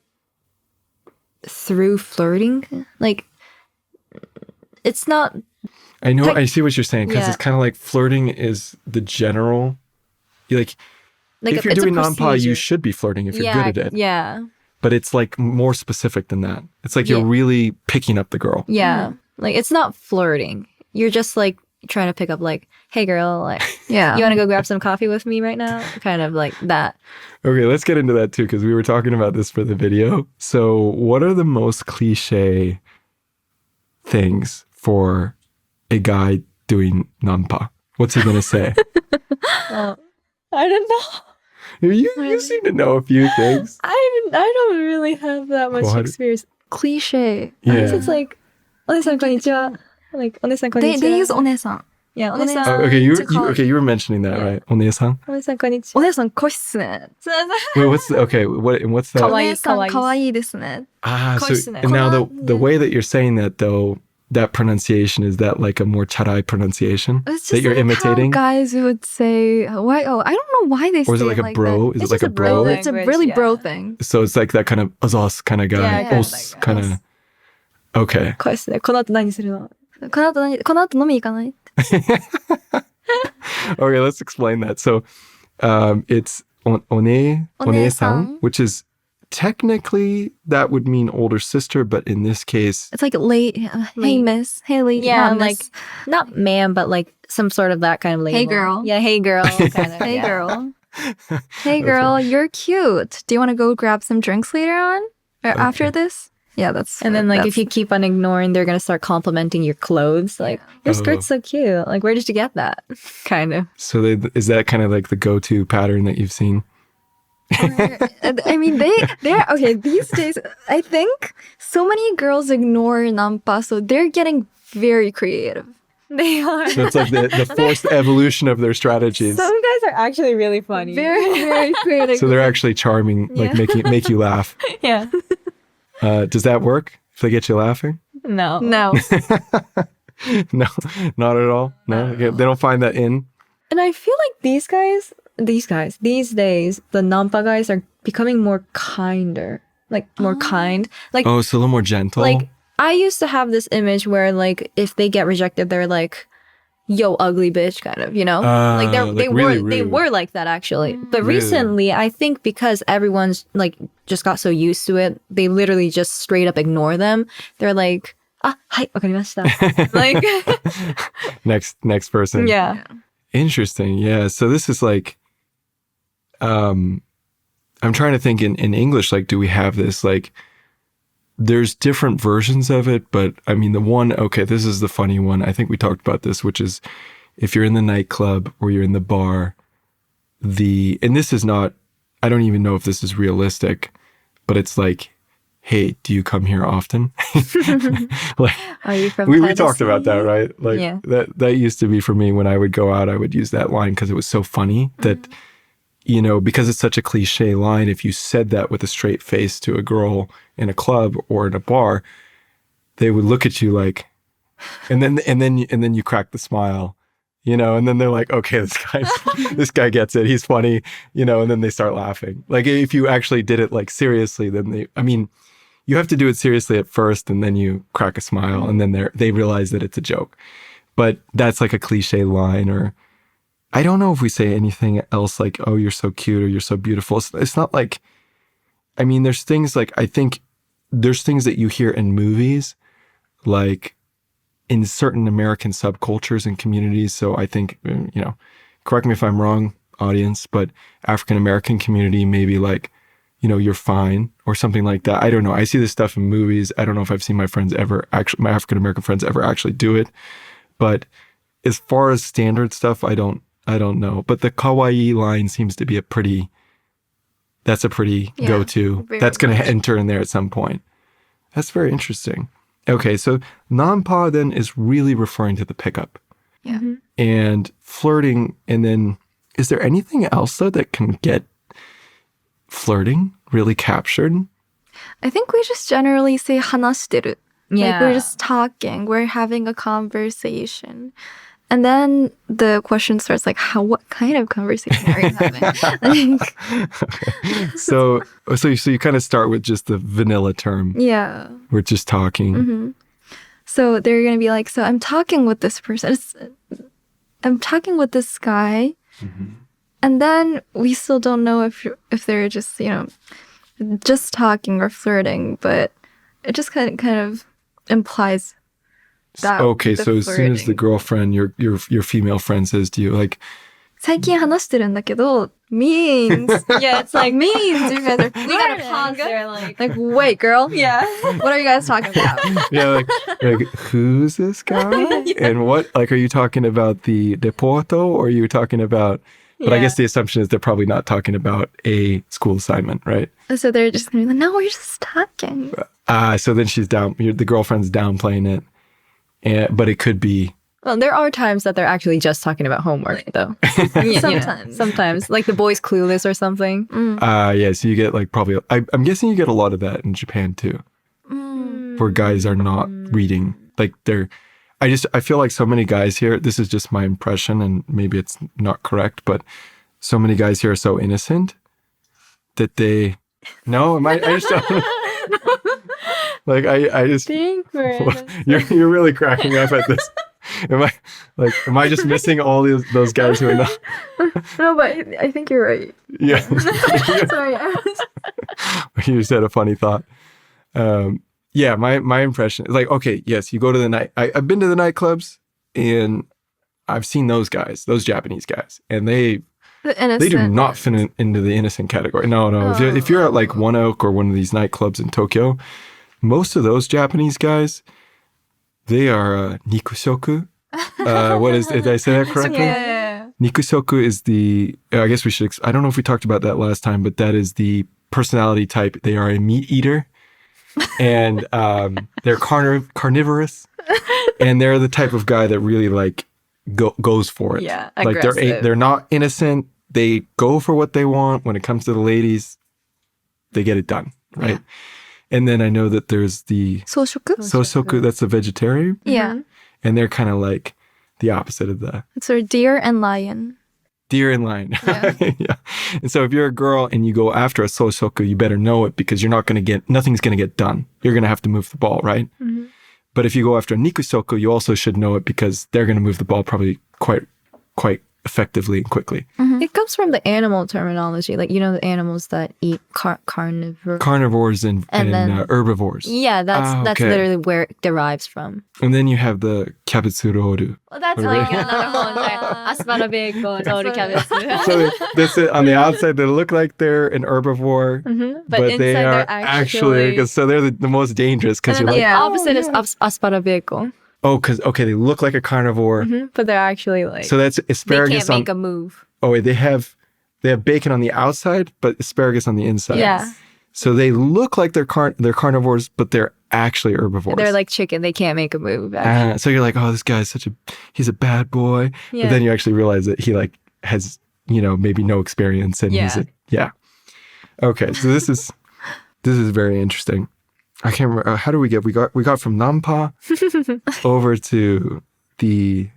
[SPEAKER 3] through flirting. Like, it's not.
[SPEAKER 1] I know. I see what you're saying, because
[SPEAKER 3] Yeah.
[SPEAKER 1] it's kind of like flirting is the general. Like if you're
[SPEAKER 3] it's a
[SPEAKER 1] doing Nanpa, you
[SPEAKER 3] procedure.
[SPEAKER 1] should be flirting if you're good at it.
[SPEAKER 3] Yeah.
[SPEAKER 1] But it's like more specific than that. It's like you're really picking up the girl.
[SPEAKER 3] Yeah. Like, it's not flirting. You're just like trying to pick up, like, hey girl, like,
[SPEAKER 2] Yeah.
[SPEAKER 3] you want to go grab some coffee with me right now? Kind of like that.
[SPEAKER 1] Okay, let's get into that too, because we were talking about this for the video. So what are the most cliche things for a guy doing Nanpa? What's he going to say?
[SPEAKER 3] I don't know.
[SPEAKER 1] You seem to know a few things.
[SPEAKER 3] I don't really have that much
[SPEAKER 1] What?
[SPEAKER 3] experience.
[SPEAKER 2] Cliche.
[SPEAKER 1] Yeah.
[SPEAKER 3] It's like, お姉さんこんにちは. Like, お姉さんこんにちは.
[SPEAKER 2] They use お姉さん.
[SPEAKER 3] Yeah, お姉さん.
[SPEAKER 1] Oh, okay,
[SPEAKER 2] to call-
[SPEAKER 1] you were mentioning that, right? Onesan?
[SPEAKER 3] お姉さんこんにちは.
[SPEAKER 2] お姉さん濃いっすね。
[SPEAKER 1] Wait, what's the, okay? What's that?
[SPEAKER 3] かわいい
[SPEAKER 2] お姉さん
[SPEAKER 3] かわいい。
[SPEAKER 2] 可愛いですね。
[SPEAKER 1] Ah, so
[SPEAKER 3] Koisune.
[SPEAKER 1] and now the way that you're saying that though, that pronunciation, is that like a more charai pronunciation
[SPEAKER 2] It's
[SPEAKER 1] that
[SPEAKER 2] just
[SPEAKER 1] you're
[SPEAKER 2] like
[SPEAKER 1] imitating,
[SPEAKER 2] how guys would say, why? Oh, I don't know why they say
[SPEAKER 1] or is it like a bro?
[SPEAKER 2] that.
[SPEAKER 1] Is it
[SPEAKER 3] It's
[SPEAKER 1] like
[SPEAKER 3] just
[SPEAKER 1] a
[SPEAKER 3] a bro
[SPEAKER 1] bro?
[SPEAKER 3] thing.
[SPEAKER 2] It's a
[SPEAKER 3] Language,
[SPEAKER 2] really
[SPEAKER 3] yeah.
[SPEAKER 2] bro thing.
[SPEAKER 1] So it's like that kind of azos kind of guy,
[SPEAKER 3] Yeah,
[SPEAKER 1] os
[SPEAKER 3] like
[SPEAKER 1] kind of. Okay.
[SPEAKER 3] こうですね。この後何するの?
[SPEAKER 2] この後飲み行かない
[SPEAKER 1] Okay, let's explain that. So, it's onesan,
[SPEAKER 2] One-san.
[SPEAKER 1] which is technically that would mean older sister, but in this case,
[SPEAKER 2] It's like late. Hey, miss. Hey, lady.
[SPEAKER 3] Yeah,
[SPEAKER 2] not
[SPEAKER 3] like,
[SPEAKER 2] miss.
[SPEAKER 3] not man, but like some sort of that kind of label.
[SPEAKER 2] Hey, girl.
[SPEAKER 3] Yeah, hey girl. Kind of.
[SPEAKER 2] Hey,
[SPEAKER 3] yeah.
[SPEAKER 2] girl. Hey, girl. You're cute. Do you want to go grab some drinks later on or after this? Yeah, that's.
[SPEAKER 3] And then, like,
[SPEAKER 2] that's-
[SPEAKER 3] if you keep on ignoring, they're gonna start complimenting your clothes. Like, your skirt's so cute. Like, where did you get that? Kind of.
[SPEAKER 1] so is that kind of like the go-to pattern that you've seen?
[SPEAKER 2] I mean, they're okay. These days, I think so many girls ignore Nanpa, so they're getting very creative.
[SPEAKER 3] They are.
[SPEAKER 1] So it's like the forced evolution of their strategies.
[SPEAKER 3] Some guys are actually really funny.
[SPEAKER 2] Very, very creative.
[SPEAKER 1] So they're actually charming, like make you laugh.
[SPEAKER 3] Yeah.
[SPEAKER 1] Does that work? If they get you laughing?
[SPEAKER 3] No.
[SPEAKER 2] No.
[SPEAKER 1] No, not at all. No, okay, they don't find that in.
[SPEAKER 3] And I feel like these days, the Nanpa guys are becoming more kinder. Like, more kind. Like,
[SPEAKER 1] Oh, it's a little more gentle.
[SPEAKER 3] like, I used to have this image where, like, if they get rejected, they're like, yo, ugly bitch, kind of, you know? Like, they
[SPEAKER 1] really
[SPEAKER 3] were they
[SPEAKER 1] rude.
[SPEAKER 3] were like that, actually. But
[SPEAKER 1] Really?
[SPEAKER 3] recently, I think because everyone's, like, just got so used to it, they literally just straight up ignore them. They're like, hai, wakarimashita. Like,
[SPEAKER 1] next person.
[SPEAKER 3] yeah.
[SPEAKER 1] Interesting. Yeah. So this is like, I'm trying to think in English, like, do we have this, like, there's different versions of it, but I mean, this is the funny one. I think we talked about this, which is if you're in the nightclub or you're in the bar and this is not, I don't even know if this is realistic, but it's like, hey, do you come here often? Like,
[SPEAKER 3] Are you from
[SPEAKER 1] we talked about that, right? Like
[SPEAKER 3] Yeah.
[SPEAKER 1] that used to be for me when I would go out, I would use that line because it was so funny that, you know, because it's such a cliche line, if you said that with a straight face to a girl in a club or in a bar, they would look at you like, and then you crack the smile, you know, and then they're like, okay, this guy gets it. He's funny, you know, and then they start laughing. Like if you actually did it like seriously, then you have to do it seriously at first and then you crack a smile and then they realize that it's a joke. But that's like a cliche line. Or I don't know if we say anything else like, oh, you're so cute or you're so beautiful. It's not like, I mean, there's things like, I think there's things that you hear in movies, like in certain American subcultures and communities. So I think, you know, correct me if I'm wrong, audience, but African-American community, maybe like, you know, you're fine or something like that. I don't know. I see this stuff in movies. I don't know if I've seen my African-American friends ever actually do it. But as far as standard stuff, I don't know. But the kawaii line seems to be that's a pretty go-to. That's going to enter in there at some point. That's very interesting. Okay, so Nanpa then is really referring to the pickup.
[SPEAKER 2] Yeah.
[SPEAKER 1] And flirting, and then is there anything else though that can get flirting really captured?
[SPEAKER 2] I think we just generally say hanashiteru.
[SPEAKER 3] Yeah.
[SPEAKER 2] Like we're just talking, we're having a conversation. And then the question starts like, what kind of conversation are you having?
[SPEAKER 1] Okay. So you kind of start with just the vanilla term.
[SPEAKER 2] Yeah.
[SPEAKER 1] We're just talking.
[SPEAKER 2] So they're going to be like, so I'm talking with this person. I'm talking with this guy. And then we still don't know if they're just, you know, just talking or flirting, but it just kind of implies that.
[SPEAKER 1] Okay, so as soon as the girlfriend, your female friend says to you, like,
[SPEAKER 2] 最近話してるんだけど means
[SPEAKER 3] Yeah, it's like
[SPEAKER 2] means you guys are
[SPEAKER 3] we gotta pause there, like
[SPEAKER 2] wait, girl.
[SPEAKER 3] yeah.
[SPEAKER 2] What are you guys talking about?
[SPEAKER 1] yeah, like who's this guy? And what, like, are you talking about the deporto or are you talking about, but I guess the assumption is they're probably not talking about a school assignment, right?
[SPEAKER 2] So they're just going to be like, no, we're just talking.
[SPEAKER 1] So then the girlfriend's downplaying it, but it could be.
[SPEAKER 3] Well, there are times that they're actually just talking about homework, though. Sometimes, like the boy's clueless or something.
[SPEAKER 1] Yeah, so you get like probably, I'm guessing you get a lot of that in Japan too, where guys are not reading. Like I feel like so many guys here, this is just my impression and maybe it's not correct, but so many guys here are so innocent that I just don't. Like I just you're really cracking up at this. Am I just missing all those guys who are not?
[SPEAKER 2] No, but I think you're right.
[SPEAKER 1] Yeah.
[SPEAKER 2] Sorry.
[SPEAKER 1] You just had a funny thought. Yeah, my impression is like, okay, yes, you go to the night. I've been to the nightclubs and I've seen those Japanese guys, and they do not fit into the innocent category. No.
[SPEAKER 2] Oh.
[SPEAKER 1] If you're at like One Oak or one of these nightclubs in Tokyo, most of those Japanese guys, they are Nikushoku. Did I say that correctly?
[SPEAKER 2] Yeah.
[SPEAKER 1] Nikushoku is I guess we should, I don't know if we talked about that last time, but that is the personality type. They are a meat eater and they're carnivorous and they're the type of guy that really like goes for it.
[SPEAKER 3] Yeah,
[SPEAKER 1] like they're not innocent. They go for what they want. When it comes to the ladies, they get it done, right? Yeah. And then I know that there's the Sōshoku, that's the vegetarian.
[SPEAKER 2] Yeah.
[SPEAKER 1] And they're kind of like the opposite of that.
[SPEAKER 2] It's sort of deer and lion.
[SPEAKER 1] Deer in line.
[SPEAKER 2] Yeah.
[SPEAKER 1] Yeah. And so if you're a girl and you go after a Sōshoku, you better know it because nothing's going to get done. You're going to have to move the ball, right? Mm-hmm. But if you go after a Nikushoku, you also should know it because they're going to move the ball probably quite effectively and quickly.
[SPEAKER 3] Mm-hmm. It comes from the animal terminology, like, you know, the animals that eat
[SPEAKER 1] carnivores and herbivores.
[SPEAKER 3] Yeah, that's literally where it derives from.
[SPEAKER 1] And then you have the kabetsuroru.
[SPEAKER 3] Well, that's like another one. Asparagus, roru cabbage.
[SPEAKER 1] So that's it. On the outside, they look like they're an herbivore, but they are actually so they're the most dangerous because you're like,
[SPEAKER 3] opposite is asparagus.
[SPEAKER 1] Oh, because they look like a carnivore,
[SPEAKER 3] but they're actually like,
[SPEAKER 1] so that's asparagus.
[SPEAKER 3] They can't make a move.
[SPEAKER 1] Oh, wait, they have they have bacon on the outside, but asparagus on the inside.
[SPEAKER 2] Yeah.
[SPEAKER 1] So they look like they're carnivores, but they're actually herbivores.
[SPEAKER 3] They're like chicken. They can't make a move.
[SPEAKER 1] So you're like, oh, this guy's he's a bad boy.
[SPEAKER 3] Yeah.
[SPEAKER 1] But then you actually realize that he like has, maybe no experience. And Okay. So this is very interesting. I can't remember. How do we get? We got from Nanpa over to the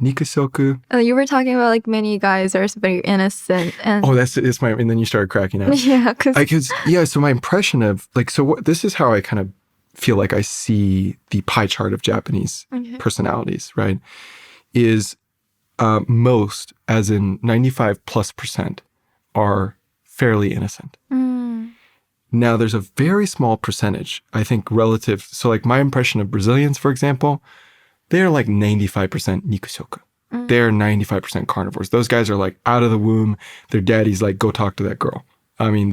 [SPEAKER 1] Nikushoku.
[SPEAKER 2] You were talking about like many guys are very innocent and
[SPEAKER 1] It's and then you started cracking up. So my impression of this is how I kind of feel like I see the pie chart of Japanese personalities, right? Is most, as in 95+%, are fairly innocent. Now, there's a very small percentage, I think, relative. So, like, my impression of Brazilians, for example, they're like 95% Nikushoku. They're 95% carnivores. Those guys are like out of the womb. Their daddy's like, go talk to that girl. I mean,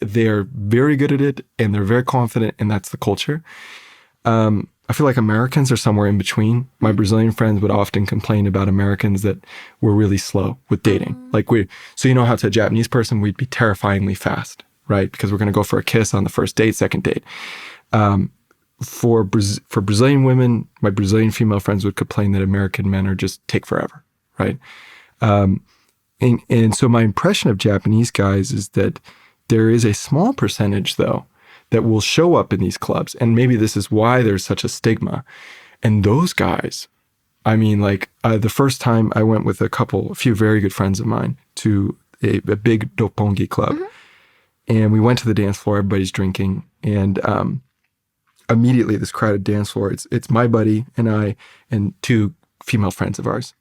[SPEAKER 1] they're very good at it and they're very confident, and that's the culture. I feel like Americans are somewhere in between. My Brazilian friends would often complain about Americans that we're really slow with dating. So you know how to a Japanese person, we'd be terrifyingly fast. Right? Because we're going to go for a kiss on the first date, second date. For Brazilian women, my Brazilian female friends would complain that American men are just take forever, right? And so my impression of Japanese guys is that there is a small percentage, though, that will show up in these clubs. And maybe this is why there's such a stigma. And those guys, I mean, the first time I went with a few very good friends of mine to a big Roppongi club. And we went to the dance floor, everybody's drinking. And immediately this crowded dance floor, it's my buddy and I and two female friends of ours.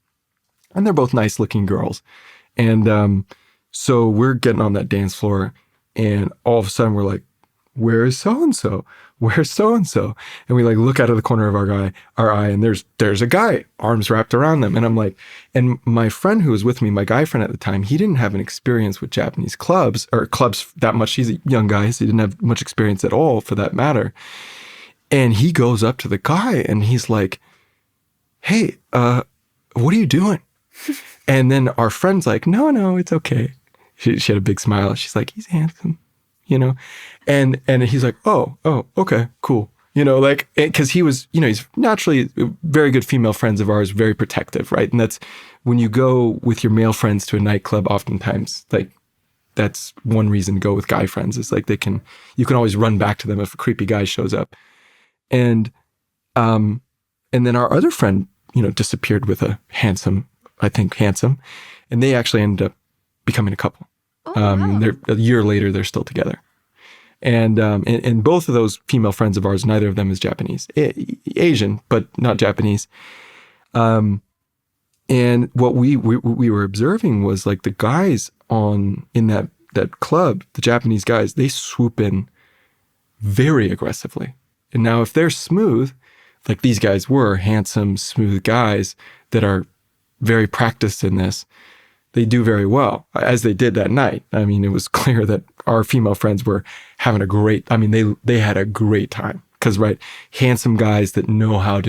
[SPEAKER 1] And they're both nice looking girls. And so we're getting on that dance floor and all of a sudden we're like, where is so-and-so? Where's so-and-so? And we like look out of the corner of our eye and there's a guy, arms wrapped around them. And I'm like, and my friend who was with me, my guy friend at the time, he didn't have an experience with Japanese clubs that much. He's a young guy, so he didn't have much experience at all for that matter. And he goes up to the guy and he's like, hey, what are you doing? And then our friend's like, no, it's okay. She had a big smile. She's like, he's handsome. And he's like, oh, okay, cool. Because he was, he's naturally very good female friends of ours, very protective, right? And that's when you go with your male friends to a nightclub, oftentimes, that's one reason to go with guy friends is you can always run back to them if a creepy guy shows up. And then our other friend, disappeared with a handsome, and they actually ended up becoming a couple.
[SPEAKER 2] Wow.
[SPEAKER 1] A year later, they're still together. And both of those female friends of ours, neither of them is Japanese. Asian, but not Japanese. And what we were observing was the guys in that club, the Japanese guys, they swoop in very aggressively. And now if they're smooth, like these guys were handsome, smooth guys that are very practiced in this, they do very well, as they did that night. I mean, it was clear that our female friends were having they had a great time. Because, right, handsome guys that know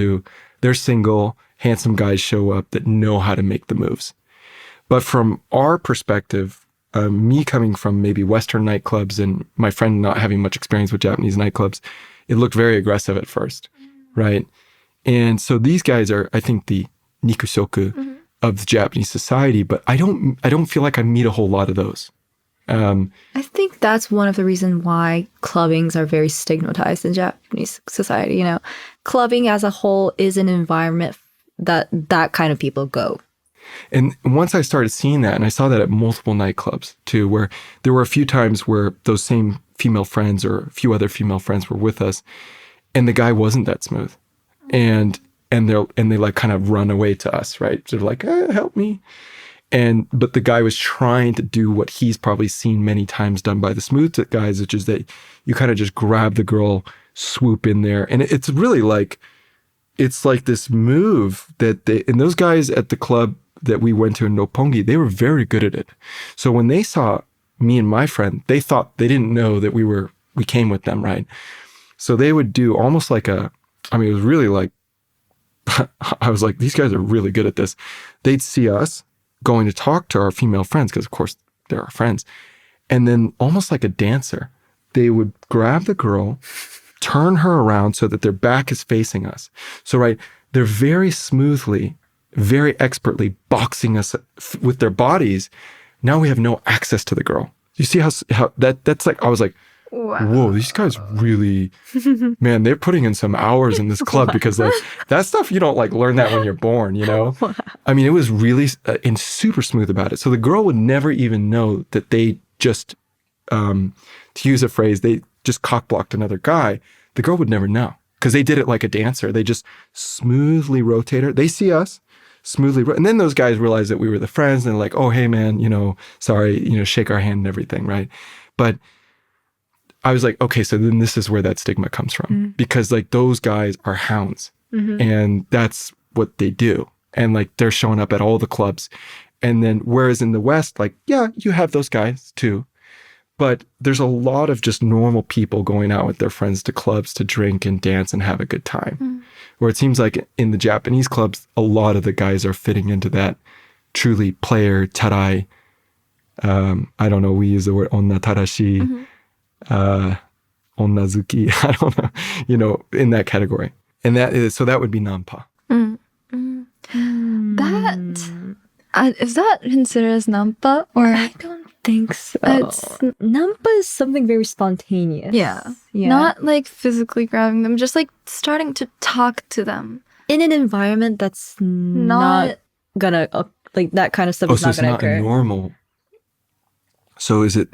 [SPEAKER 1] they're single, handsome guys show up that know how to make the moves. But from our perspective, me coming from maybe Western nightclubs and my friend not having much experience with Japanese nightclubs, it looked very aggressive at first, right? And so these guys are, I think, the Nikushoku of the Japanese society, but I don't feel like I meet a whole lot of those.
[SPEAKER 3] I think that's one of the reasons why clubbings are very stigmatized in Japanese society. Clubbing as a whole is an environment that kind of people go.
[SPEAKER 1] And once I started seeing that, and I saw that at multiple nightclubs too, where there were a few times where those same female friends or a few other female friends were with us, and the guy wasn't that smooth, and they kind of run away to us, right? Sort of like, help me. But the guy was trying to do what he's probably seen many times done by the smooth guys, which is that you kind of just grab the girl, swoop in there. And it's really it's like this move and those guys at the club that we went to in Roppongi, they were very good at it. So when they saw me and my friend, they didn't know that we came with them, right? So they would do almost it was really I was like, these guys are really good at this. They'd see us going to talk to our female friends, because of course they're our friends. And then almost like a dancer, they would grab the girl, turn her around so that their back is facing us. So, right, they're very smoothly, very expertly boxing us with their bodies. Now we have no access to the girl. You see how that's like, I was like,
[SPEAKER 2] Wow.
[SPEAKER 1] whoa, these guys really, man, they're putting in some hours in this club because like that stuff, you don't like learn that when you're born, you know?
[SPEAKER 3] Wow.
[SPEAKER 1] I mean, it was really and super smooth about it. So the girl would never even know that they just, to use a phrase, they just cock-blocked another guy. The girl would never know because they did it like a dancer. They just smoothly rotate her. They see us smoothly. And then those guys realized that we were the friends and they're like, oh, hey, man, you know, sorry, you know, shake our hand and everything, right? But I was like, okay, so then this is where that stigma comes from because like those guys are hounds and that's what they do. And like they're showing up at all the clubs. And then whereas in the West, like, yeah, you have those guys too. But there's a lot of just normal people going out with their friends to clubs to drink and dance and have a good time. Where it seems like in the Japanese clubs, a lot of the guys are fitting into that truly player, Charai. I don't know, we use the word onna tarashi, onnazuki, I don't know, you know, in that category. And so that would be Nanpa.
[SPEAKER 2] That is that considered as Nanpa or
[SPEAKER 3] I don't think so. Nanpa is something very spontaneous.
[SPEAKER 2] yeah, not like physically grabbing them, just like starting to talk to them
[SPEAKER 3] in an environment that's not gonna like that kind of stuff is
[SPEAKER 1] so
[SPEAKER 3] not
[SPEAKER 1] it's
[SPEAKER 3] gonna
[SPEAKER 1] not
[SPEAKER 3] occur.
[SPEAKER 1] normal. So is it,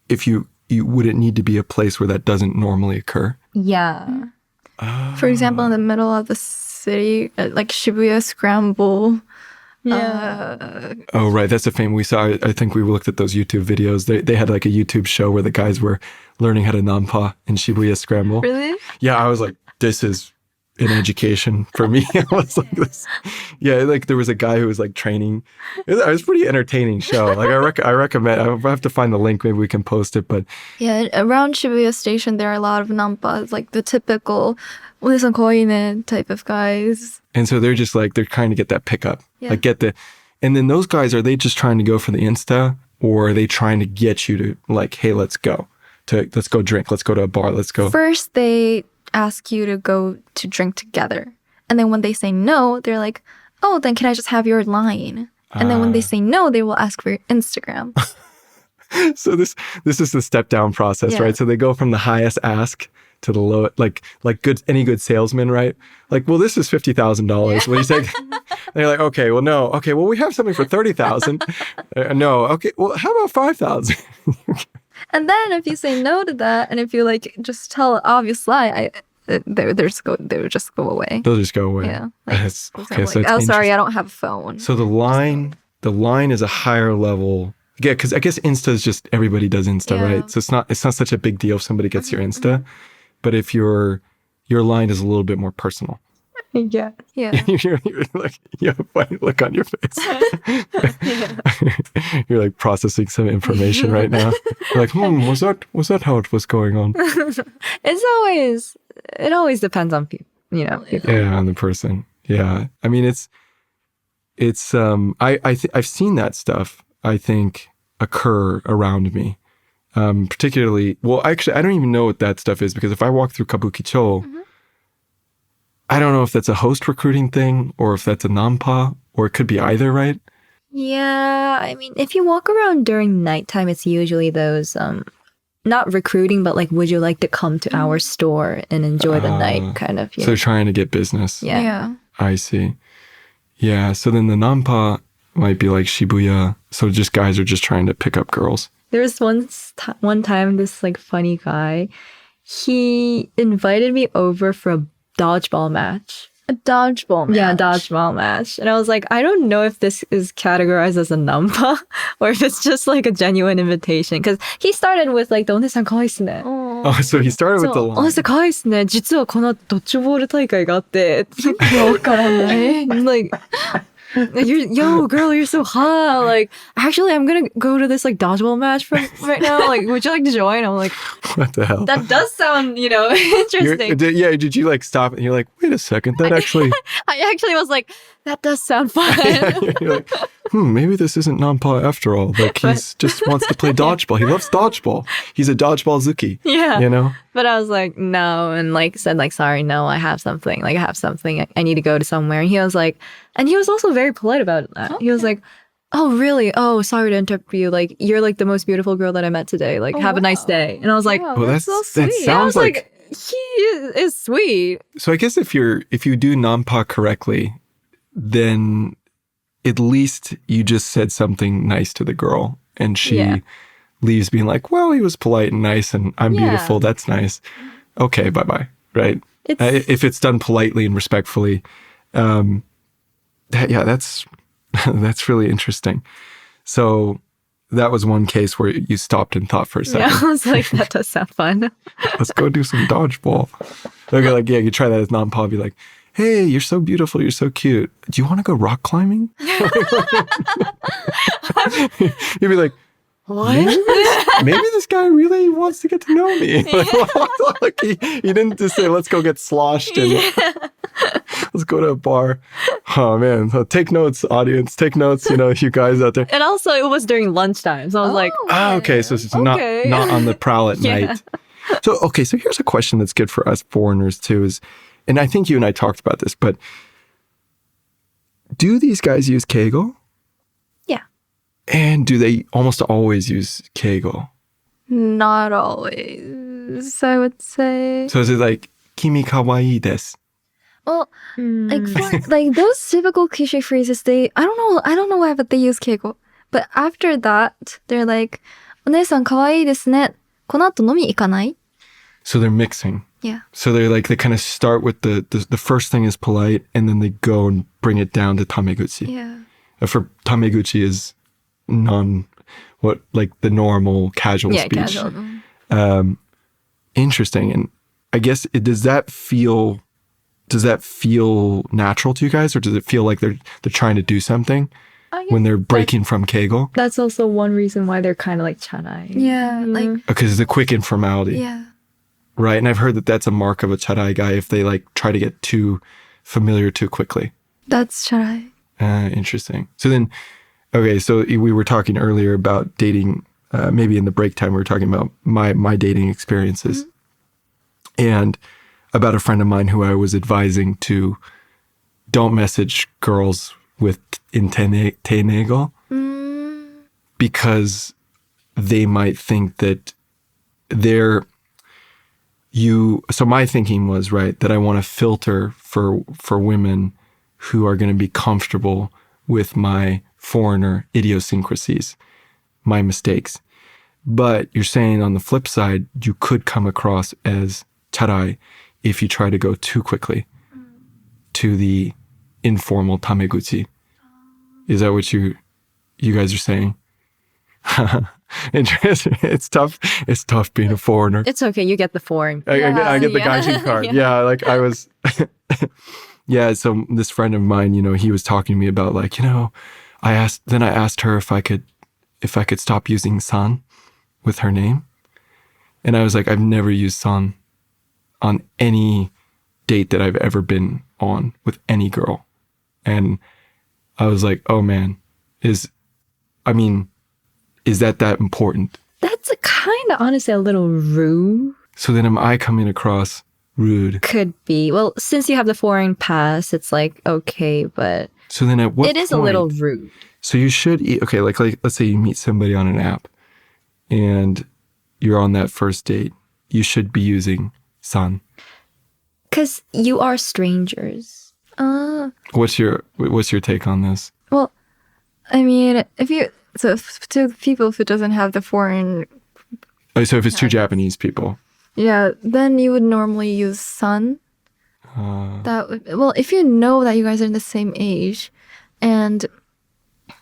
[SPEAKER 1] if you would it need to be a place where that doesn't normally occur?
[SPEAKER 3] Yeah.
[SPEAKER 2] For example, in the middle of the city, like Shibuya Scramble.
[SPEAKER 3] Yeah.
[SPEAKER 1] Oh, right. That's a fame we saw. I think we looked at those YouTube videos. They had like a YouTube show where the guys were learning how to Nanpa in Shibuya Scramble.
[SPEAKER 2] Really?
[SPEAKER 1] Yeah, I was like, this is an education for me. I was like this. Yeah, like there was a guy who was like training. It was a pretty entertaining show. Like I recommend. I have to find the link. Maybe we can post it. But
[SPEAKER 2] Yeah, around Shibuya Station, there are a lot of Nanpas, like the typical "오네상 거인은" type of guys.
[SPEAKER 1] and so they're just like they're trying to get that pickup,
[SPEAKER 2] Yeah.
[SPEAKER 1] like and then those guys, are they just trying to go for the Insta, or are they trying to get you to like, hey, let's go drink, let's go to a bar, let's go.
[SPEAKER 2] First, they ask you to go to drink together. And then when they say no, they're like, oh, then can I just have your line? And then when they say no, they will ask for your Instagram.
[SPEAKER 1] So this is the step down process,
[SPEAKER 2] Yeah.
[SPEAKER 1] right? So they go from the highest ask to the low, like any good salesman, right? Like, well, this is $50,000. What do you say? They're like, okay, well, no, okay, well, we have something for 30,000. No, okay, well, how about 5,000?
[SPEAKER 2] And then if you say no to that, and if you like just tell an obvious lie, they would just go away.
[SPEAKER 1] They'll just go away.
[SPEAKER 2] Yeah. Like,
[SPEAKER 1] That's,
[SPEAKER 2] for
[SPEAKER 1] okay,
[SPEAKER 2] example,
[SPEAKER 1] so
[SPEAKER 2] like,
[SPEAKER 1] it's
[SPEAKER 2] oh, sorry,
[SPEAKER 1] interesting.
[SPEAKER 2] I don't have a phone.
[SPEAKER 1] So the line is a higher level. Yeah, because I guess Insta is just everybody does Insta,
[SPEAKER 2] Yeah.
[SPEAKER 1] right? So it's not such a big deal if somebody gets your Insta, but if your line is a little bit more personal,
[SPEAKER 3] Yeah.
[SPEAKER 2] Yeah.
[SPEAKER 1] you're like, you have a funny look on your face. You're like processing some information right now. You're like, was that how it was going on?
[SPEAKER 3] It always depends on people, you know. People.
[SPEAKER 1] Yeah, on the person. Yeah, I mean it's I've seen that stuff, I think, occur around me. Particularly, well, actually, I don't even know what that stuff is, because if I walk through Kabukicho, I don't know if that's a host recruiting thing or if that's a Nanpa, or it could be either, right?
[SPEAKER 3] Yeah, I mean, if you walk around during nighttime, it's usually those, not recruiting, but like, would you like to come to our store and enjoy the night kind of,
[SPEAKER 1] So they're trying to get business.
[SPEAKER 3] Yeah.
[SPEAKER 2] Yeah.
[SPEAKER 1] I see. Yeah, so then the Nanpa might be like Shibuya. So just guys are just trying to pick up girls.
[SPEAKER 3] There was one time this like funny guy, he invited me over for a dodgeball match.
[SPEAKER 2] A dodgeball match.
[SPEAKER 3] Yeah, dodgeball match. And I was like, I don't know if this is categorized as a Nanpa or if it's just like a genuine invitation. Because he started with like, お姉さん可愛いっすね.
[SPEAKER 1] Oh, so he started with the
[SPEAKER 3] お姉
[SPEAKER 1] line.
[SPEAKER 3] さん可愛いっすね。実はこの後ドッジボール大会があって。わからない。like, yo, girl, you're so hot. Like, actually, I'm gonna go to this like dodgeball match right now. Like, would you like to join? I'm like,
[SPEAKER 1] What the hell?
[SPEAKER 3] that does sound, interesting.
[SPEAKER 1] Did you like stop and you're like, wait a second, that actually...
[SPEAKER 3] I actually was like, that does sound fun.
[SPEAKER 1] You're like, maybe this isn't Nanpa after all. Like he's just wants to play dodgeball. He loves dodgeball. He's a dodgeball zuki.
[SPEAKER 3] Yeah.
[SPEAKER 1] You know?
[SPEAKER 3] But I was like, no, and like said like, sorry, no, I have something. Like I have something. I need to go to somewhere. And he was like, and he was also very polite about that. Okay. He was like, oh, really? Oh, sorry to interrupt you. Like, you're like the most beautiful girl that I met today. Like, have a nice day. And I was like,
[SPEAKER 1] well,
[SPEAKER 2] that's so sweet.
[SPEAKER 1] That sounds like
[SPEAKER 3] he is sweet.
[SPEAKER 1] So I guess if you do Nanpa correctly, then at least you just said something nice to the girl, and she leaves being like, well, he was polite and nice, and I'm beautiful. That's nice. Okay, bye-bye. Right? If it's done politely and respectfully, that's that's really interesting. So that was one case where you stopped and thought for a second.
[SPEAKER 3] Yeah, I was like, that does sound fun.
[SPEAKER 1] Let's go do some dodgeball. They're like, yeah, you try that as non-pa, be like, hey, you're so beautiful, you're so cute. Do you want to go rock climbing? You'd be like, what? Maybe this guy really wants to get to know me. Like, he didn't just say, let's go get sloshed and let's go to a bar. Oh, man. So take notes, audience. Take notes, you guys out there.
[SPEAKER 3] And also, it was during lunchtime. So I was like,
[SPEAKER 1] okay. So it's not on the prowl at night. So here's a question that's good for us foreigners too is, and I think you and I talked about this, but do these guys use Keigo?
[SPEAKER 3] Yeah.
[SPEAKER 1] And do they almost always use Keigo?
[SPEAKER 2] Not always, I would say.
[SPEAKER 1] So is it like, kimi kawaii desu?
[SPEAKER 2] Well, like those typical cliche phrases, I don't know why, but they use Keigo. But after that, they're like, お姉さん可愛いですね。この後飲み行かない?
[SPEAKER 1] So they're mixing.
[SPEAKER 2] Yeah.
[SPEAKER 1] So they kind of start with the first thing is polite, and then they go and bring it down to Tameguchi.
[SPEAKER 2] Yeah.
[SPEAKER 1] For Tameguchi is the normal casual speech.
[SPEAKER 3] Casual.
[SPEAKER 1] Interesting. And I guess does that feel natural to you guys, or does it feel like they're trying to do something when they're breaking from Keigo?
[SPEAKER 3] That's also one reason why they're kind of like Charai.
[SPEAKER 2] Yeah, like
[SPEAKER 1] because it's a quick informality.
[SPEAKER 2] Yeah.
[SPEAKER 1] Right, and I've heard that that's a mark of a Charai guy if they like try to get too familiar too quickly.
[SPEAKER 2] That's Charai.
[SPEAKER 1] Interesting. So then, so we were talking earlier about dating. Maybe in the break time we were talking about my dating experiences, and about a friend of mine who I was advising to don't message girls with tenego because they might think that so my thinking was, right, that I want to filter for women who are going to be comfortable with my foreigner idiosyncrasies, my mistakes. But you're saying on the flip side, you could come across as charai if you try to go too quickly to the informal tameguchi. Is that what you guys are saying? Interesting. It's tough. It's tough being a foreigner.
[SPEAKER 3] It's okay. You get the foreign.
[SPEAKER 1] I get the gaijin card. Yeah, like I was. Yeah. So this friend of mine, he was talking to me about like, I asked her if I could stop using san with her name, and I was like, I've never used san on any date that I've ever been on with any girl, and I was like, oh man, is that important?
[SPEAKER 3] That's kind of honestly a little rude.
[SPEAKER 1] So then am I coming across rude?
[SPEAKER 3] Could be. Well, since you have the foreign pass, it's like, okay, but...
[SPEAKER 1] So then at what point?
[SPEAKER 3] It is a little rude. So
[SPEAKER 1] you should... Okay, like let's say you meet somebody on an app and you're on that first date. You should be using san.
[SPEAKER 2] Because you are strangers.
[SPEAKER 1] What's your take on this?
[SPEAKER 2] Well, I mean, to people who doesn't have the foreign...
[SPEAKER 1] Oh, so if it's two Japanese people.
[SPEAKER 2] Yeah, then you would normally use san. If you know that you guys are in the same age, and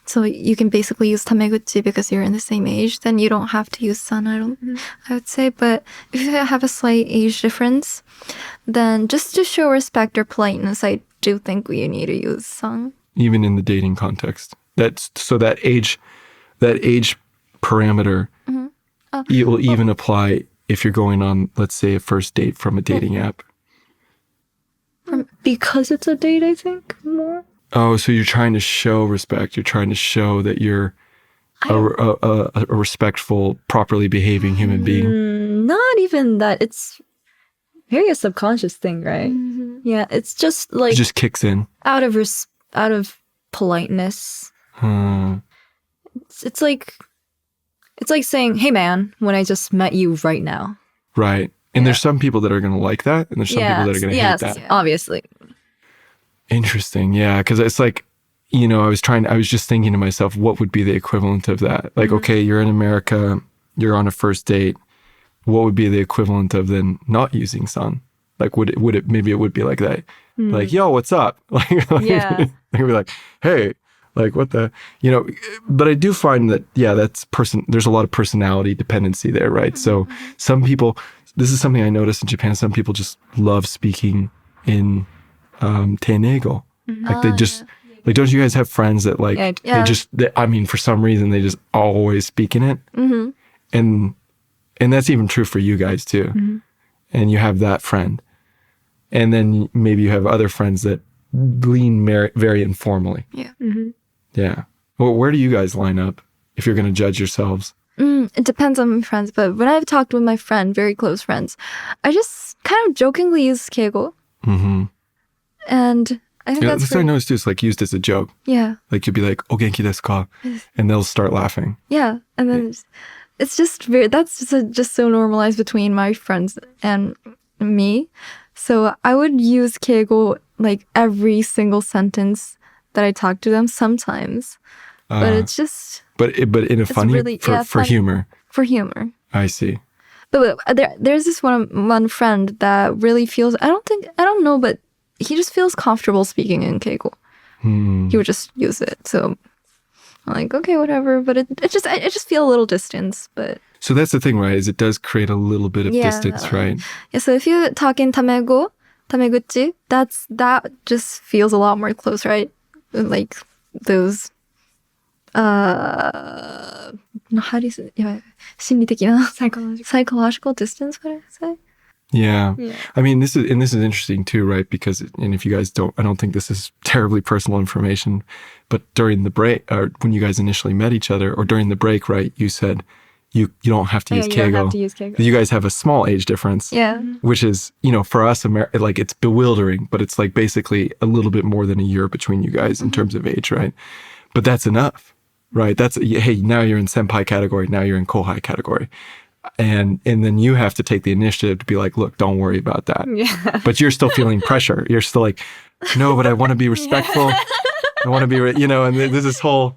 [SPEAKER 2] so you can basically use tameguchi because you're in the same age, then you don't have to use san, I would say. But if you have a slight age difference, then just to show respect or politeness, I do think we need to use san.
[SPEAKER 1] Even in the dating context. That age parameter, it will even apply if you're going on, let's say, a first date from a dating app.
[SPEAKER 3] Because it's a date, I think, more.
[SPEAKER 1] Oh, so you're trying to show respect. You're trying to show that you're a respectful, properly behaving human being.
[SPEAKER 3] Not even that. It's very a subconscious thing, right? Yeah, it's just like
[SPEAKER 1] It just kicks in.
[SPEAKER 3] out of politeness. It's like saying, "Hey, man," when I just met you right now.
[SPEAKER 1] Right. And there's some people that are going to like that, and there's some people that are going to hate that.
[SPEAKER 3] Yes, obviously.
[SPEAKER 1] Interesting. Yeah. Because it's like, I was just thinking to myself, what would be the equivalent of that? Like, okay, you're in America, you're on a first date. What would be the equivalent of then not using san? Like, maybe it would be like that. Like, yo, what's up? Like,
[SPEAKER 3] Yeah.
[SPEAKER 1] They would be like, hey, like what the, but I do find that, there's a lot of personality dependency there, right? So some people, this is something I noticed in Japan, some people just love speaking in Tameguchi. Like they just, like, don't you guys have friends that like, for some reason they just always speak in it? And that's even true for you guys too. And you have that friend. And then maybe you have other friends that lean very informally.
[SPEAKER 2] Yeah.
[SPEAKER 1] Yeah. Well, where do you guys line up if you're going to judge yourselves?
[SPEAKER 2] It depends on my friends, but when I've talked with my friend, very close friends, I just kind of jokingly use Keigo. And I think that's
[SPEAKER 1] what I noticed too. It's like used as a joke.
[SPEAKER 2] Yeah.
[SPEAKER 1] Like you'd be like, "O genki desu ka?" And they'll start laughing.
[SPEAKER 2] Yeah. And then it's just that's just so normalized between my friends and me. So I would use Keigo like every single sentence that I talk to them sometimes. But it's just...
[SPEAKER 1] But in a funny...
[SPEAKER 2] really,
[SPEAKER 1] for
[SPEAKER 2] funny,
[SPEAKER 1] humor.
[SPEAKER 2] For humor.
[SPEAKER 1] I see.
[SPEAKER 2] But there's this one friend that really feels... I don't know, but he just feels comfortable speaking in Keigo. He would just use it. So I'm like, okay, whatever. But I just feel a little distance, but...
[SPEAKER 1] So that's the thing, right? Is it does create a little bit of distance, right?
[SPEAKER 2] Yeah, so if you talk in Tameguchi, that just feels a lot more close, right? Like those how do you say? Yeah, 心理的な psychological distance, what did I say?
[SPEAKER 1] Yeah. I mean, this is interesting too, right? Because, and if you guys I don't think this is terribly personal information, but during the break, or when you guys initially met each other, or during the break, right, you said you don't have to use Keigo.
[SPEAKER 3] You don't have to use Keigo.
[SPEAKER 1] You guys have a small age difference.
[SPEAKER 2] Yeah.
[SPEAKER 1] Which is, for us, like it's bewildering, but it's like basically a little bit more than a year between you guys in terms of age, right? But that's enough, right? That's, hey, now you're in senpai category, now you're in kohai category. And then you have to take the initiative to be like, look, don't worry about that.
[SPEAKER 3] Yeah.
[SPEAKER 1] But you're still feeling pressure. You're still like, no, but I want to be respectful. I want to be, and there's this whole,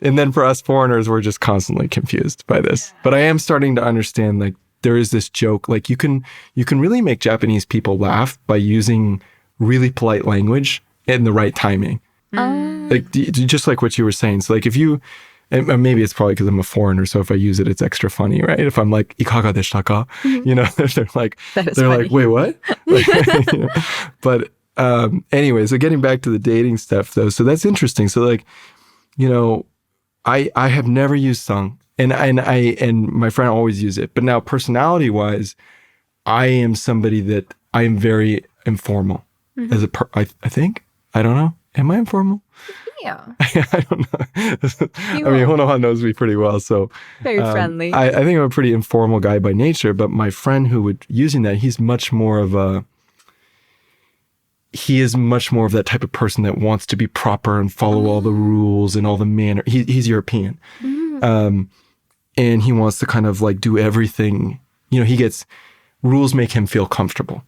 [SPEAKER 1] and then for us foreigners, we're just constantly confused by this. But I am starting to understand, like, there is this joke, like you can really make Japanese people laugh by using really polite language in the right timing. Like, just like what you were saying. So like if you, and maybe it's probably because I'm a foreigner, so if I use it, it's extra funny, right? If I'm like, "Ikaga deshita ka?" They're like, wait, what? But anyway, so getting back to the dating stuff though, so that's interesting. So like, I have never used sung, and my friend always use it. But now personality wise, I am somebody that I am very informal as I think. I don't know. Am I informal?
[SPEAKER 3] Yeah.
[SPEAKER 1] I don't know. I mean, Honoha knows me pretty well, so
[SPEAKER 3] very friendly.
[SPEAKER 1] I think I'm a pretty informal guy by nature, but my friend who would using that, he is much more of that type of person that wants to be proper and follow all the rules and all the manner. He's European. And he wants to kind of like do everything. Rules make him feel comfortable.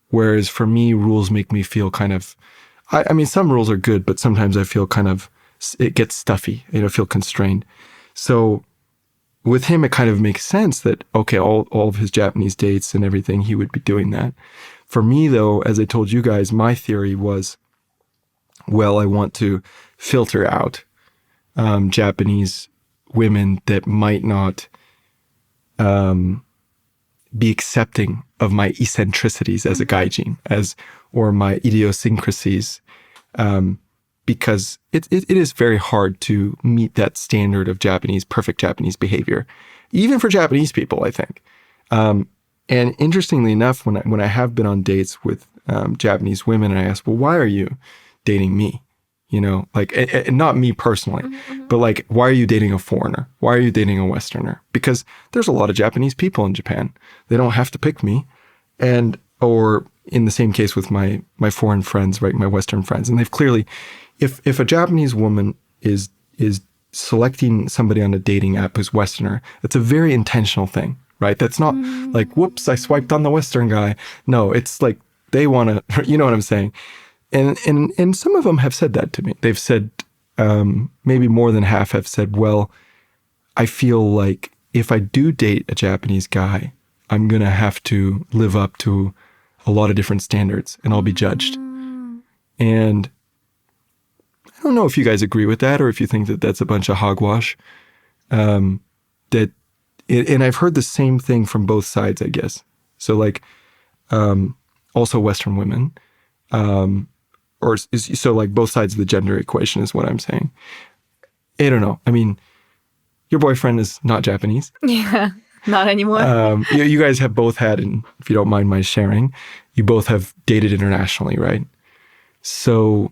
[SPEAKER 1] Whereas for me, rules make me feel kind of, I mean, some rules are good, but sometimes I feel kind of, it gets stuffy, feel constrained. So with him, it kind of makes sense that, okay, all of his Japanese dates and everything, he would be doing that. For me, though, as I told you guys, my theory was, well, I want to filter out Japanese women that might not be accepting of my eccentricities as a gaijin, or my idiosyncrasies, because it is very hard to meet that standard of perfect Japanese behavior, even for Japanese people, I think. And interestingly enough, when I have been on dates with Japanese women, and I ask, well, why are you dating me? You know, like, and not me personally, but like, why are you dating a foreigner? Why are you dating a Westerner? Because there's a lot of Japanese people in Japan. They don't have to pick me. And, or in the same case with my foreign friends, right? My Western friends. And they've clearly, if a Japanese woman is selecting somebody on a dating app who's Westerner, it's a very intentional thing, right? That's not like, whoops, I swiped on the Western guy. No, it's like, they want to, you know what I'm saying? And some of them have said that to me. They've said, maybe more than half have said, well, I feel like if I do date a Japanese guy, I'm going to have to live up to a lot of different standards and I'll be judged. And I don't know if you guys agree with that or if you think that that's a bunch of hogwash. And I've heard the same thing from both sides, I guess. So like, also Western women, so like both sides of the gender equation is what I'm saying. I don't know. I mean, your boyfriend is not Japanese.
[SPEAKER 3] Yeah, not anymore.
[SPEAKER 1] You guys have both had, and if you don't mind my sharing, you both have dated internationally, right? So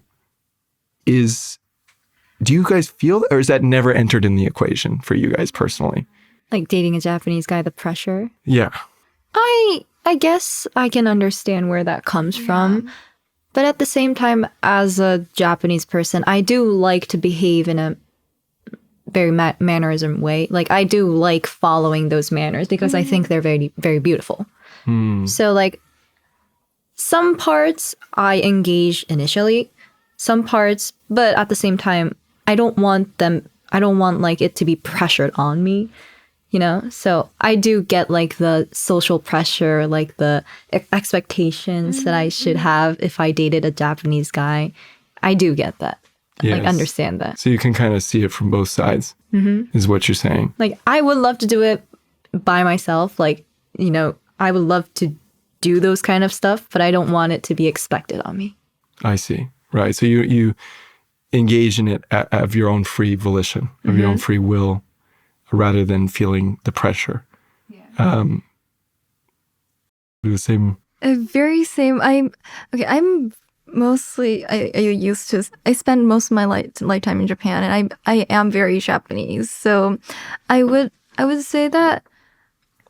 [SPEAKER 1] do you guys feel, or is that never entered in the equation for you guys personally?
[SPEAKER 3] Like dating a Japanese guy, the pressure?
[SPEAKER 1] Yeah.
[SPEAKER 3] I guess I can understand where that comes from. But at the same time, as a Japanese person, I do like to behave in a very mannerism way. Like, I do like following those manners because I think they're very, very beautiful. So, like, some parts I engage initially, some parts, but at the same time, I don't want like it to be pressured on me. You know, so I do get like the social pressure, like the expectations that I should have if I dated a Japanese guy. I do get that.
[SPEAKER 1] Yes.
[SPEAKER 3] Like, understand that.
[SPEAKER 1] So you can kind of see it from both sides, is what you're saying.
[SPEAKER 3] Like, I would love to do it by myself. Like, you know, I would love to do those kind of stuff, but I don't want it to be expected on me.
[SPEAKER 1] I see. Right. So you engage in it of your own free volition, of your own free will, rather than feeling the pressure. The same.
[SPEAKER 2] Very same. I'm mostly, I spend most of my lifetime in Japan, and I am very Japanese. So I would say that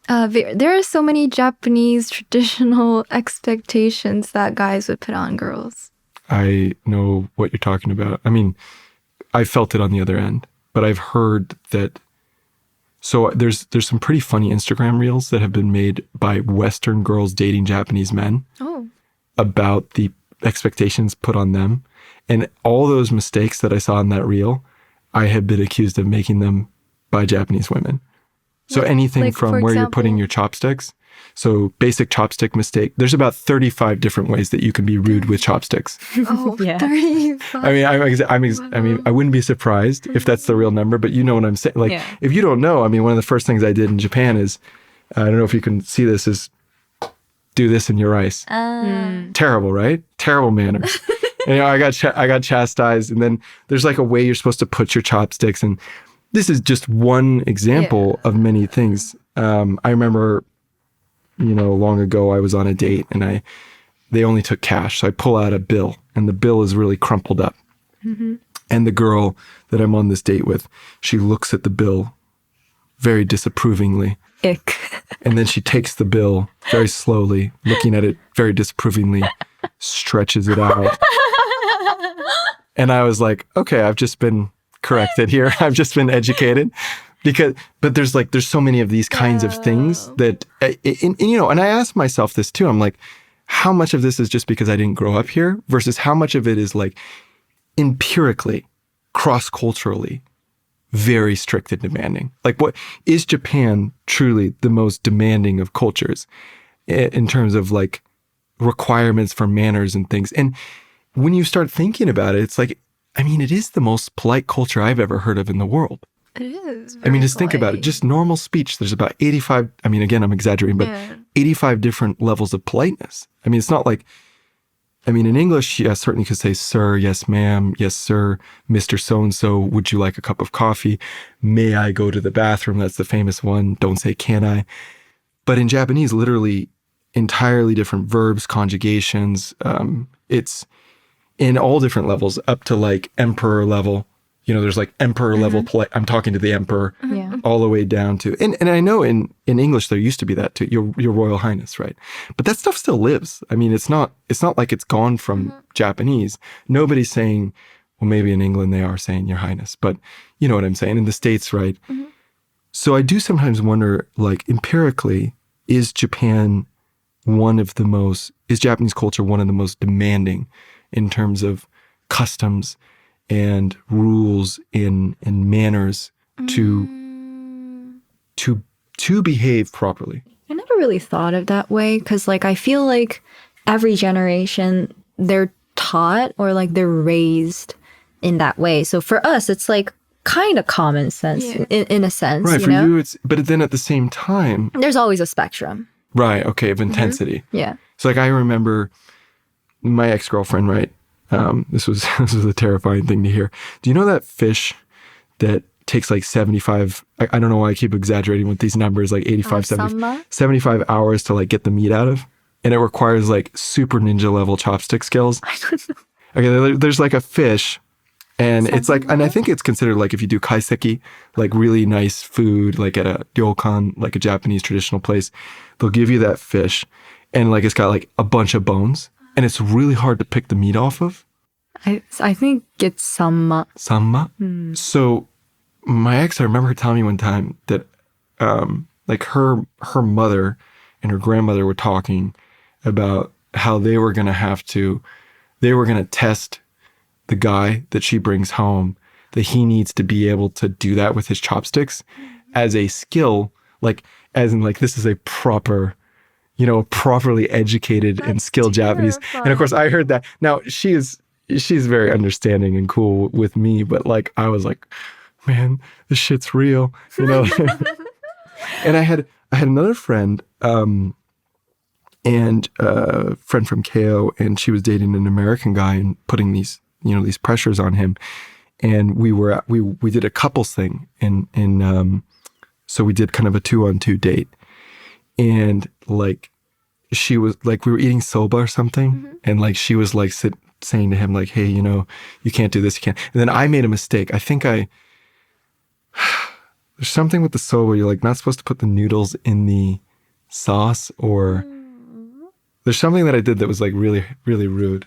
[SPEAKER 2] there are so many Japanese traditional expectations that guys would put on girls.
[SPEAKER 1] I know what you're talking about. I mean, I felt it on the other end, but I've heard that. So there's some pretty funny Instagram reels that have been made by Western girls dating Japanese men about the expectations put on them. And all those mistakes that I saw in that reel, I have been accused of making them by Japanese women. So anything from where you're putting your chopsticks. So basic chopstick mistake. There's about 35 different ways that you can be rude with chopsticks.
[SPEAKER 2] Oh,
[SPEAKER 3] Yeah.
[SPEAKER 2] 35.
[SPEAKER 1] I mean, I wouldn't be surprised if that's the real number, but you know what I'm saying. Like, if you don't know, I mean, one of the first things I did in Japan is, I don't know if you can see this, is do this in your rice. Terrible, right? Terrible manners. And, you know, I got chastised, and then there's like a way you're supposed to put your chopsticks, and this is just one example of many things. I remember, you know, long ago I was on a date and they only took cash. So I pull out a bill and the bill is really crumpled up. And the girl that I'm on this date with, she looks at the bill very disapprovingly.
[SPEAKER 3] Ick.
[SPEAKER 1] And then she takes the bill very slowly, looking at it very disapprovingly, stretches it out. And I was like, okay, I've just been corrected here. I've just been educated. But there's so many of these kinds of things that, and you know, and I ask myself this too. I'm like, how much of this is just because I didn't grow up here versus how much of it is like empirically, cross-culturally, very strict and demanding? Like, what is Japan truly the most demanding of cultures in terms of like requirements for manners and things? And when you start thinking about it, it's like, I mean, it is the most polite culture I've ever heard of in the world.
[SPEAKER 2] It is.
[SPEAKER 1] I mean, just think about it. Just normal speech. There's about 85, I mean, again, I'm exaggerating, but 85 different levels of politeness. I mean, it's not like, I mean, in English, yes, certainly you could say, sir, yes, ma'am, yes, sir, Mr. So-and-so, would you like a cup of coffee? May I go to the bathroom? That's the famous one. Don't say, can I? But in Japanese, literally entirely different verbs, conjugations. in all different levels, up to like emperor level. There's like emperor level play. I'm talking to the emperor, all the way down to, and I know in English there used to be that too, your Royal Highness, right? But that stuff still lives. I mean, it's not like it's gone from Japanese. Nobody's saying, well, maybe in England they are saying Your Highness, but you know what I'm saying? In the States, right? So I do sometimes wonder, like empirically, is Japanese culture one of the most demanding in terms of customs and rules and manners to behave properly?
[SPEAKER 3] I never really thought of that way because like I feel like every generation they're taught or like they're raised in that way. So for us it's like kind of common sense in a sense.
[SPEAKER 1] Right, for you it's, but then at the same time
[SPEAKER 3] there's always a spectrum.
[SPEAKER 1] Right, okay, of intensity.
[SPEAKER 3] Yeah.
[SPEAKER 1] So like I remember my ex-girlfriend, right? This was a terrifying thing to hear. Do you know that fish that takes like 75, I don't know why I keep exaggerating with these numbers, like 85, 75 hours to like get the meat out of? And it requires like super ninja level chopstick skills.
[SPEAKER 3] I don't know.
[SPEAKER 1] Okay, there's like a fish and it's like, and I think it's considered like if you do kaiseki, like really nice food, like at a ryokan, like a Japanese traditional place, they'll give you that fish and like it's got like a bunch of bones. And it's really hard to pick the meat off of.
[SPEAKER 3] I think it's samma.
[SPEAKER 1] Samma? So my ex, I remember her telling me one time that like her mother and her grandmother were talking about how they were going to test the guy that she brings home, that he needs to be able to do that with his chopsticks as a skill, like as in like this is a proper, properly educated and skilled Japanese. And of course I heard that. Now she's very understanding and cool with me, but like, I was like, man, this shit's real, And I had another friend, and a friend from Keigo, and she was dating an American guy and putting these pressures on him. And we did a couples thing and so we did kind of a 2-on-2 date. And like, she was like, we were eating soba or something. And like, she was like saying to him like, hey, you can't do this, you can't. And then I made a mistake. I think there's something with the soba. You're like not supposed to put the noodles in the sauce, or there's something that I did that was like really, really rude.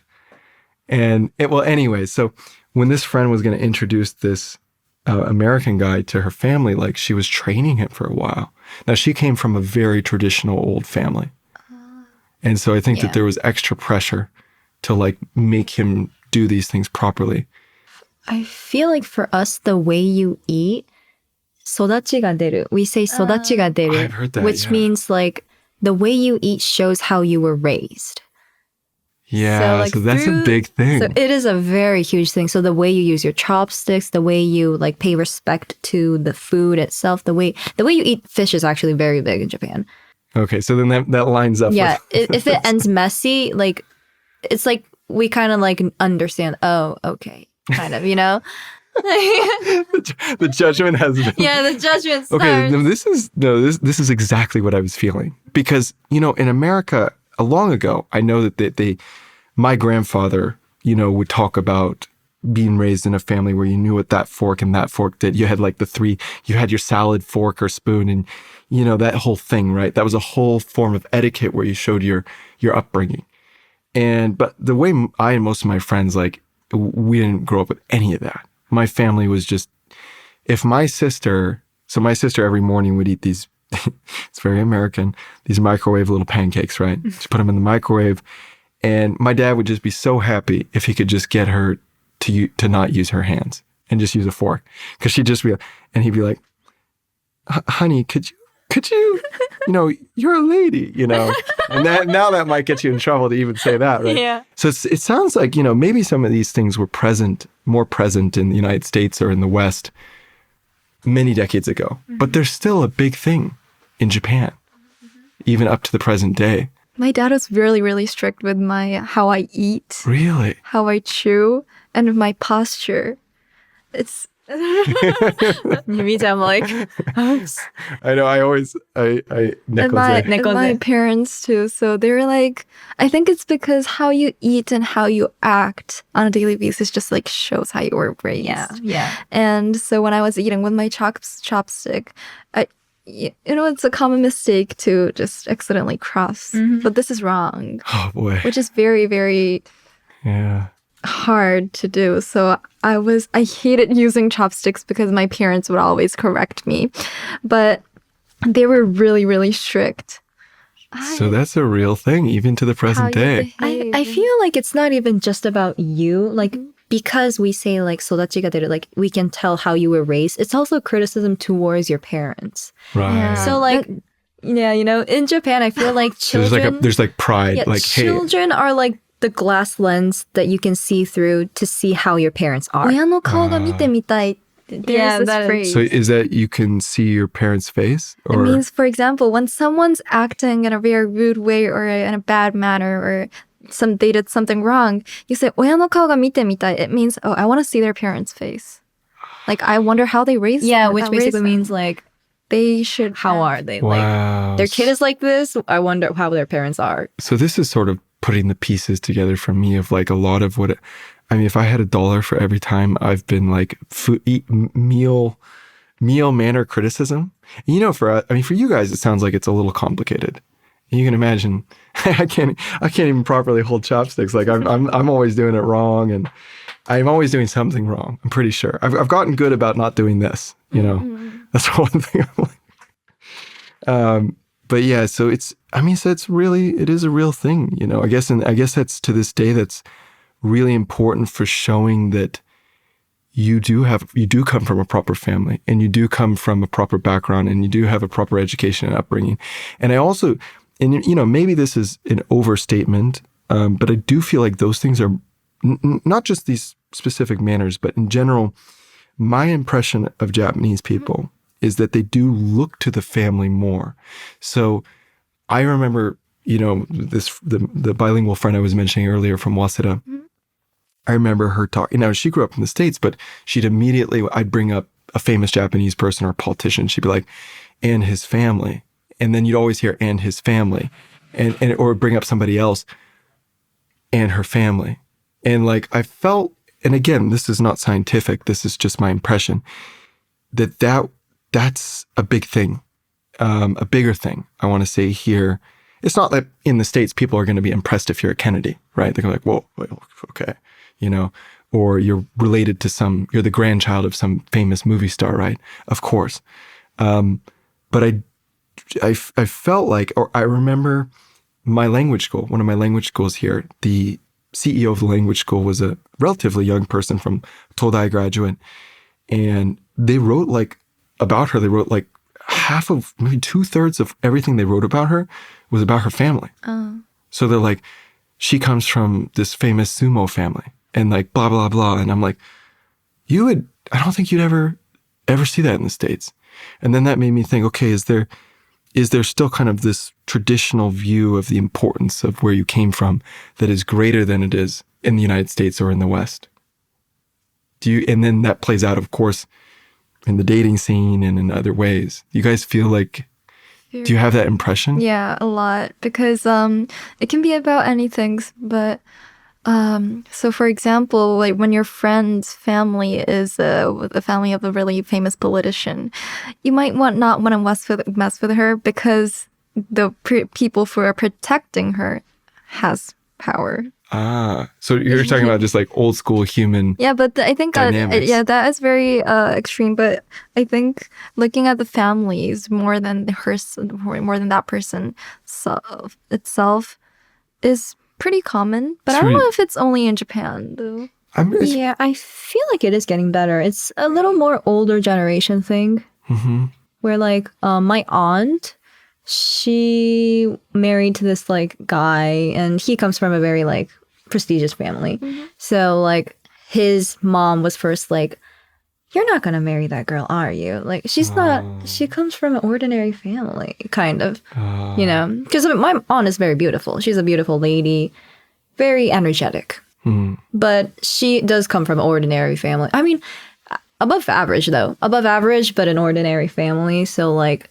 [SPEAKER 1] And anyway, so when this friend was going to introduce this American guy to her family, like she was training him for a while. Now she came from a very traditional old family. And so I think that there was extra pressure to like make him do these things properly.
[SPEAKER 3] I feel like for us, the way you eat, 育ちが出る. We say 育ちが出る,
[SPEAKER 1] I've heard that,
[SPEAKER 3] which means like the way you eat shows how you were raised.
[SPEAKER 1] Yeah, so that's a big thing.
[SPEAKER 3] So it is a very huge thing. So the way you use your chopsticks, the way you like pay respect to the food itself, the way you eat fish is actually very big in Japan.
[SPEAKER 1] Okay, so then that lines up.
[SPEAKER 3] Yeah, if it ends messy, like it's like we kind of like understand. Oh, okay, kind of,
[SPEAKER 1] The judgment has been.
[SPEAKER 3] Yeah, the judgment starts.
[SPEAKER 1] Okay, this is exactly what I was feeling, because in America, long ago, I know that my grandfather, would talk about being raised in a family where you knew what that fork and that fork did. You had like you had your salad fork or spoon, and that whole thing, right? That was a whole form of etiquette where you showed your upbringing. But the way I and most of my friends, like, we didn't grow up with any of that. My family was just, my sister every morning would eat these, it's very American, these microwave little pancakes, right? She put them in the microwave, and my dad would just be so happy if he could just get her to not use her hands and just use a fork. Because she'd just be, and he'd be like, honey, could you, you're a lady, and now that might get you in trouble to even say that, right?
[SPEAKER 3] Yeah.
[SPEAKER 1] So it sounds like, maybe some of these things were more present in the United States or in the West many decades ago, but they're still a big thing in Japan, even up to the present day.
[SPEAKER 2] My dad was really, really strict with how I eat.
[SPEAKER 1] Really?
[SPEAKER 2] How I chew, and my posture.
[SPEAKER 3] Me too. I'm like, oops.
[SPEAKER 1] I know. I
[SPEAKER 2] And
[SPEAKER 1] Nicholas.
[SPEAKER 2] my parents too. So they're like, I think it's because how you eat and how you act on a daily basis just like shows how you were raised.
[SPEAKER 3] Yeah.
[SPEAKER 2] And so when I was eating with my chopstick, it's a common mistake to just accidentally cross. But this is wrong,
[SPEAKER 1] Oh boy.
[SPEAKER 2] which is very, very
[SPEAKER 1] Yeah.
[SPEAKER 2] hard to do. So I hated using chopsticks because my parents would always correct me. But they were really, really strict.
[SPEAKER 1] So that's a real thing, even to the present day.
[SPEAKER 3] I feel like it's not even just about you. Like, because we say like sodachi ga deru, like we can tell how you were raised. It's also criticism towards your parents.
[SPEAKER 1] Right.
[SPEAKER 2] Yeah.
[SPEAKER 3] So like, in Japan, I feel like
[SPEAKER 1] So
[SPEAKER 3] children.
[SPEAKER 1] there's like pride, like hey.
[SPEAKER 3] Children are like the glass lens that you can see through to see how your parents are.
[SPEAKER 2] 親の顔が見てみたい. There's this phrase.
[SPEAKER 1] So is that you can see your parents' face?
[SPEAKER 2] It means, for example, when someone's acting in a very rude way or in a bad manner or they did something wrong, you say 親の顔が見てみたい. It means, I want to see their parents' face. Like, I wonder how they raised them.
[SPEAKER 3] Which basically means like,
[SPEAKER 2] they should.
[SPEAKER 3] How are they?
[SPEAKER 1] Wow.
[SPEAKER 3] Like, their kid is like this. I wonder how their parents are.
[SPEAKER 1] So this is sort of putting the pieces together for me of like a lot of what if I had $1 for every time I've been like meal manner criticism, for you guys, it sounds like it's a little complicated. You can imagine, I can't even properly hold chopsticks. Like I'm always doing it wrong, and I'm always doing something wrong. I'm pretty sure I've gotten good about not doing this. That's one thing I'm like. But yeah, so it is a real thing, I guess that's to this day, that's really important for showing that you do come from a proper family, and you do come from a proper background, and you do have a proper education and upbringing. And I also, maybe this is an overstatement, but I do feel like those things are not just these specific manners, but in general, my impression of Japanese people is that they do look to the family more. So I remember, the bilingual friend I was mentioning earlier from Waseda, I remember her talking. Now, she grew up in the States, but I'd bring up a famous Japanese person or a politician. She'd be like, and his family. And then you'd always hear, and his family. Or bring up somebody else, and her family. And like, I felt, and again, this is not scientific, this is just my impression, that's a big thing, a bigger thing, I want to say here. It's not that in the States, people are going to be impressed if you're a Kennedy, right? They're like, whoa, okay, or you're related to you're the grandchild of some famous movie star, right? Of course. But I felt like, or I remember my language school, one of my language schools here, the CEO of the language school was a relatively young person from Todai graduate. And they wrote about her, half of, maybe 2/3 of everything they wrote about her was about her family. Oh. So they're like, she comes from this famous sumo family and like blah, blah, blah. And I'm like, I don't think you'd ever see that in the States. And then that made me think, okay, is there still kind of this traditional view of the importance of where you came from that is greater than it is in the United States or in the West? And then that plays out, of course, in the dating scene and in other ways. You guys feel like, do you have that impression?
[SPEAKER 2] Yeah, a lot, because it can be about anything, but so for example, like when your friend's family is the family of a really famous politician, you might not want to mess with her because the people who are protecting her has power.
[SPEAKER 1] So you're talking about just like old school human.
[SPEAKER 2] Yeah, but I think that is very extreme. But I think looking at the families more than that person itself is pretty common. But I don't know if it's only in Japan though.
[SPEAKER 3] Yeah, I feel like it is getting better. It's a little more older generation thing. Mm-hmm. Where like my aunt, she married to this like guy, and he comes from a very like prestigious family. Mm-hmm. So like his mom was first like, you're not gonna marry that girl, are you? Like she's not, she comes from an ordinary family, kind of, because my aunt is very beautiful. She's a beautiful lady, very energetic, but she does come from an ordinary family. I mean, above average though. Above average, but an ordinary family. So like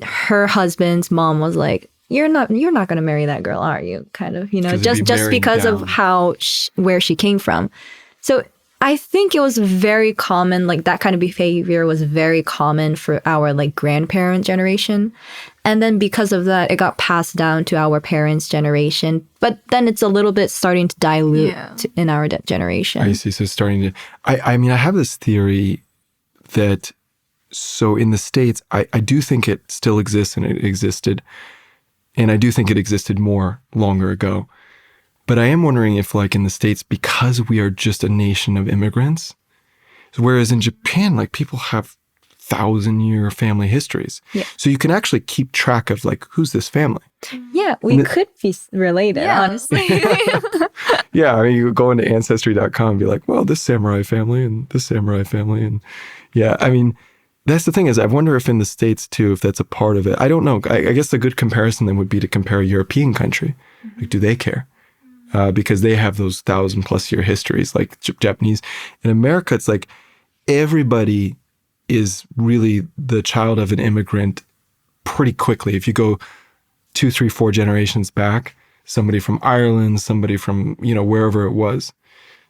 [SPEAKER 3] her husband's mom was like, you're not going to marry that girl, are you? Kind of, you know, just because of how where she came from. So I think it was very common, like that kind of behavior was very common for our like grandparent generation. And then because of that, it got passed down to our parents' generation. But then it's a little bit starting to dilute in our generation.
[SPEAKER 1] I see. So it's starting to, I mean, I have this theory that, so in the States, I do think it still exists and it existed. And I do think it existed more longer ago. But I am wondering if, like in the States, because we are just a nation of immigrants, whereas in Japan, like people have 1,000-year family histories. Yeah. So you can actually keep track of like, who's this family?
[SPEAKER 3] Yeah, we could be related, honestly.
[SPEAKER 1] Yeah, I mean, you go into Ancestry.com and be like, well, this samurai family and this samurai family. And yeah, I mean, that's the thing is, I wonder if in the States too, if that's a part of it. I don't know. I guess the good comparison then would be to compare a European country. Like, do they care? Because they have those 1,000+ year histories, like Japanese. In America, it's like everybody is really the child of an immigrant pretty quickly. If you go 2, 3, 4 generations back, somebody from Ireland, somebody from, you know, wherever it was,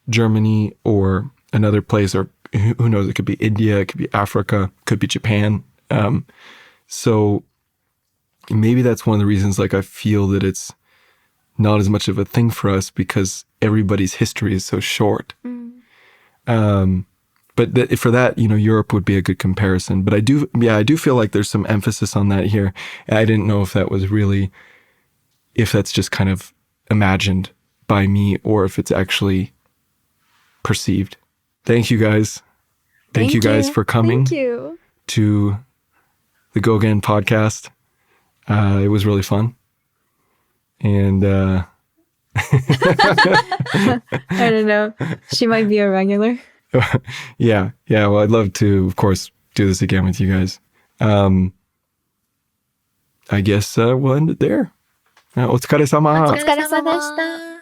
[SPEAKER 1] Germany or another place, or who knows, it could be India, it could be Africa, could be Japan. So maybe that's one of the reasons, like, I feel that it's not as much of a thing for us because everybody's history is so short. But for that, you know, Europe would be a good comparison. But I do feel like there's some emphasis on that here. I didn't know if that was really, if that's just kind of imagined by me or if it's actually perceived. Thank you guys. Thank you guys for coming to the GoGen podcast. It was really fun. And
[SPEAKER 3] I don't know. She might be a regular.
[SPEAKER 1] Yeah. Well, I'd love to, of course, do this again with you guys. I guess we'll end it there. お疲れ様。
[SPEAKER 2] お疲れ様でした。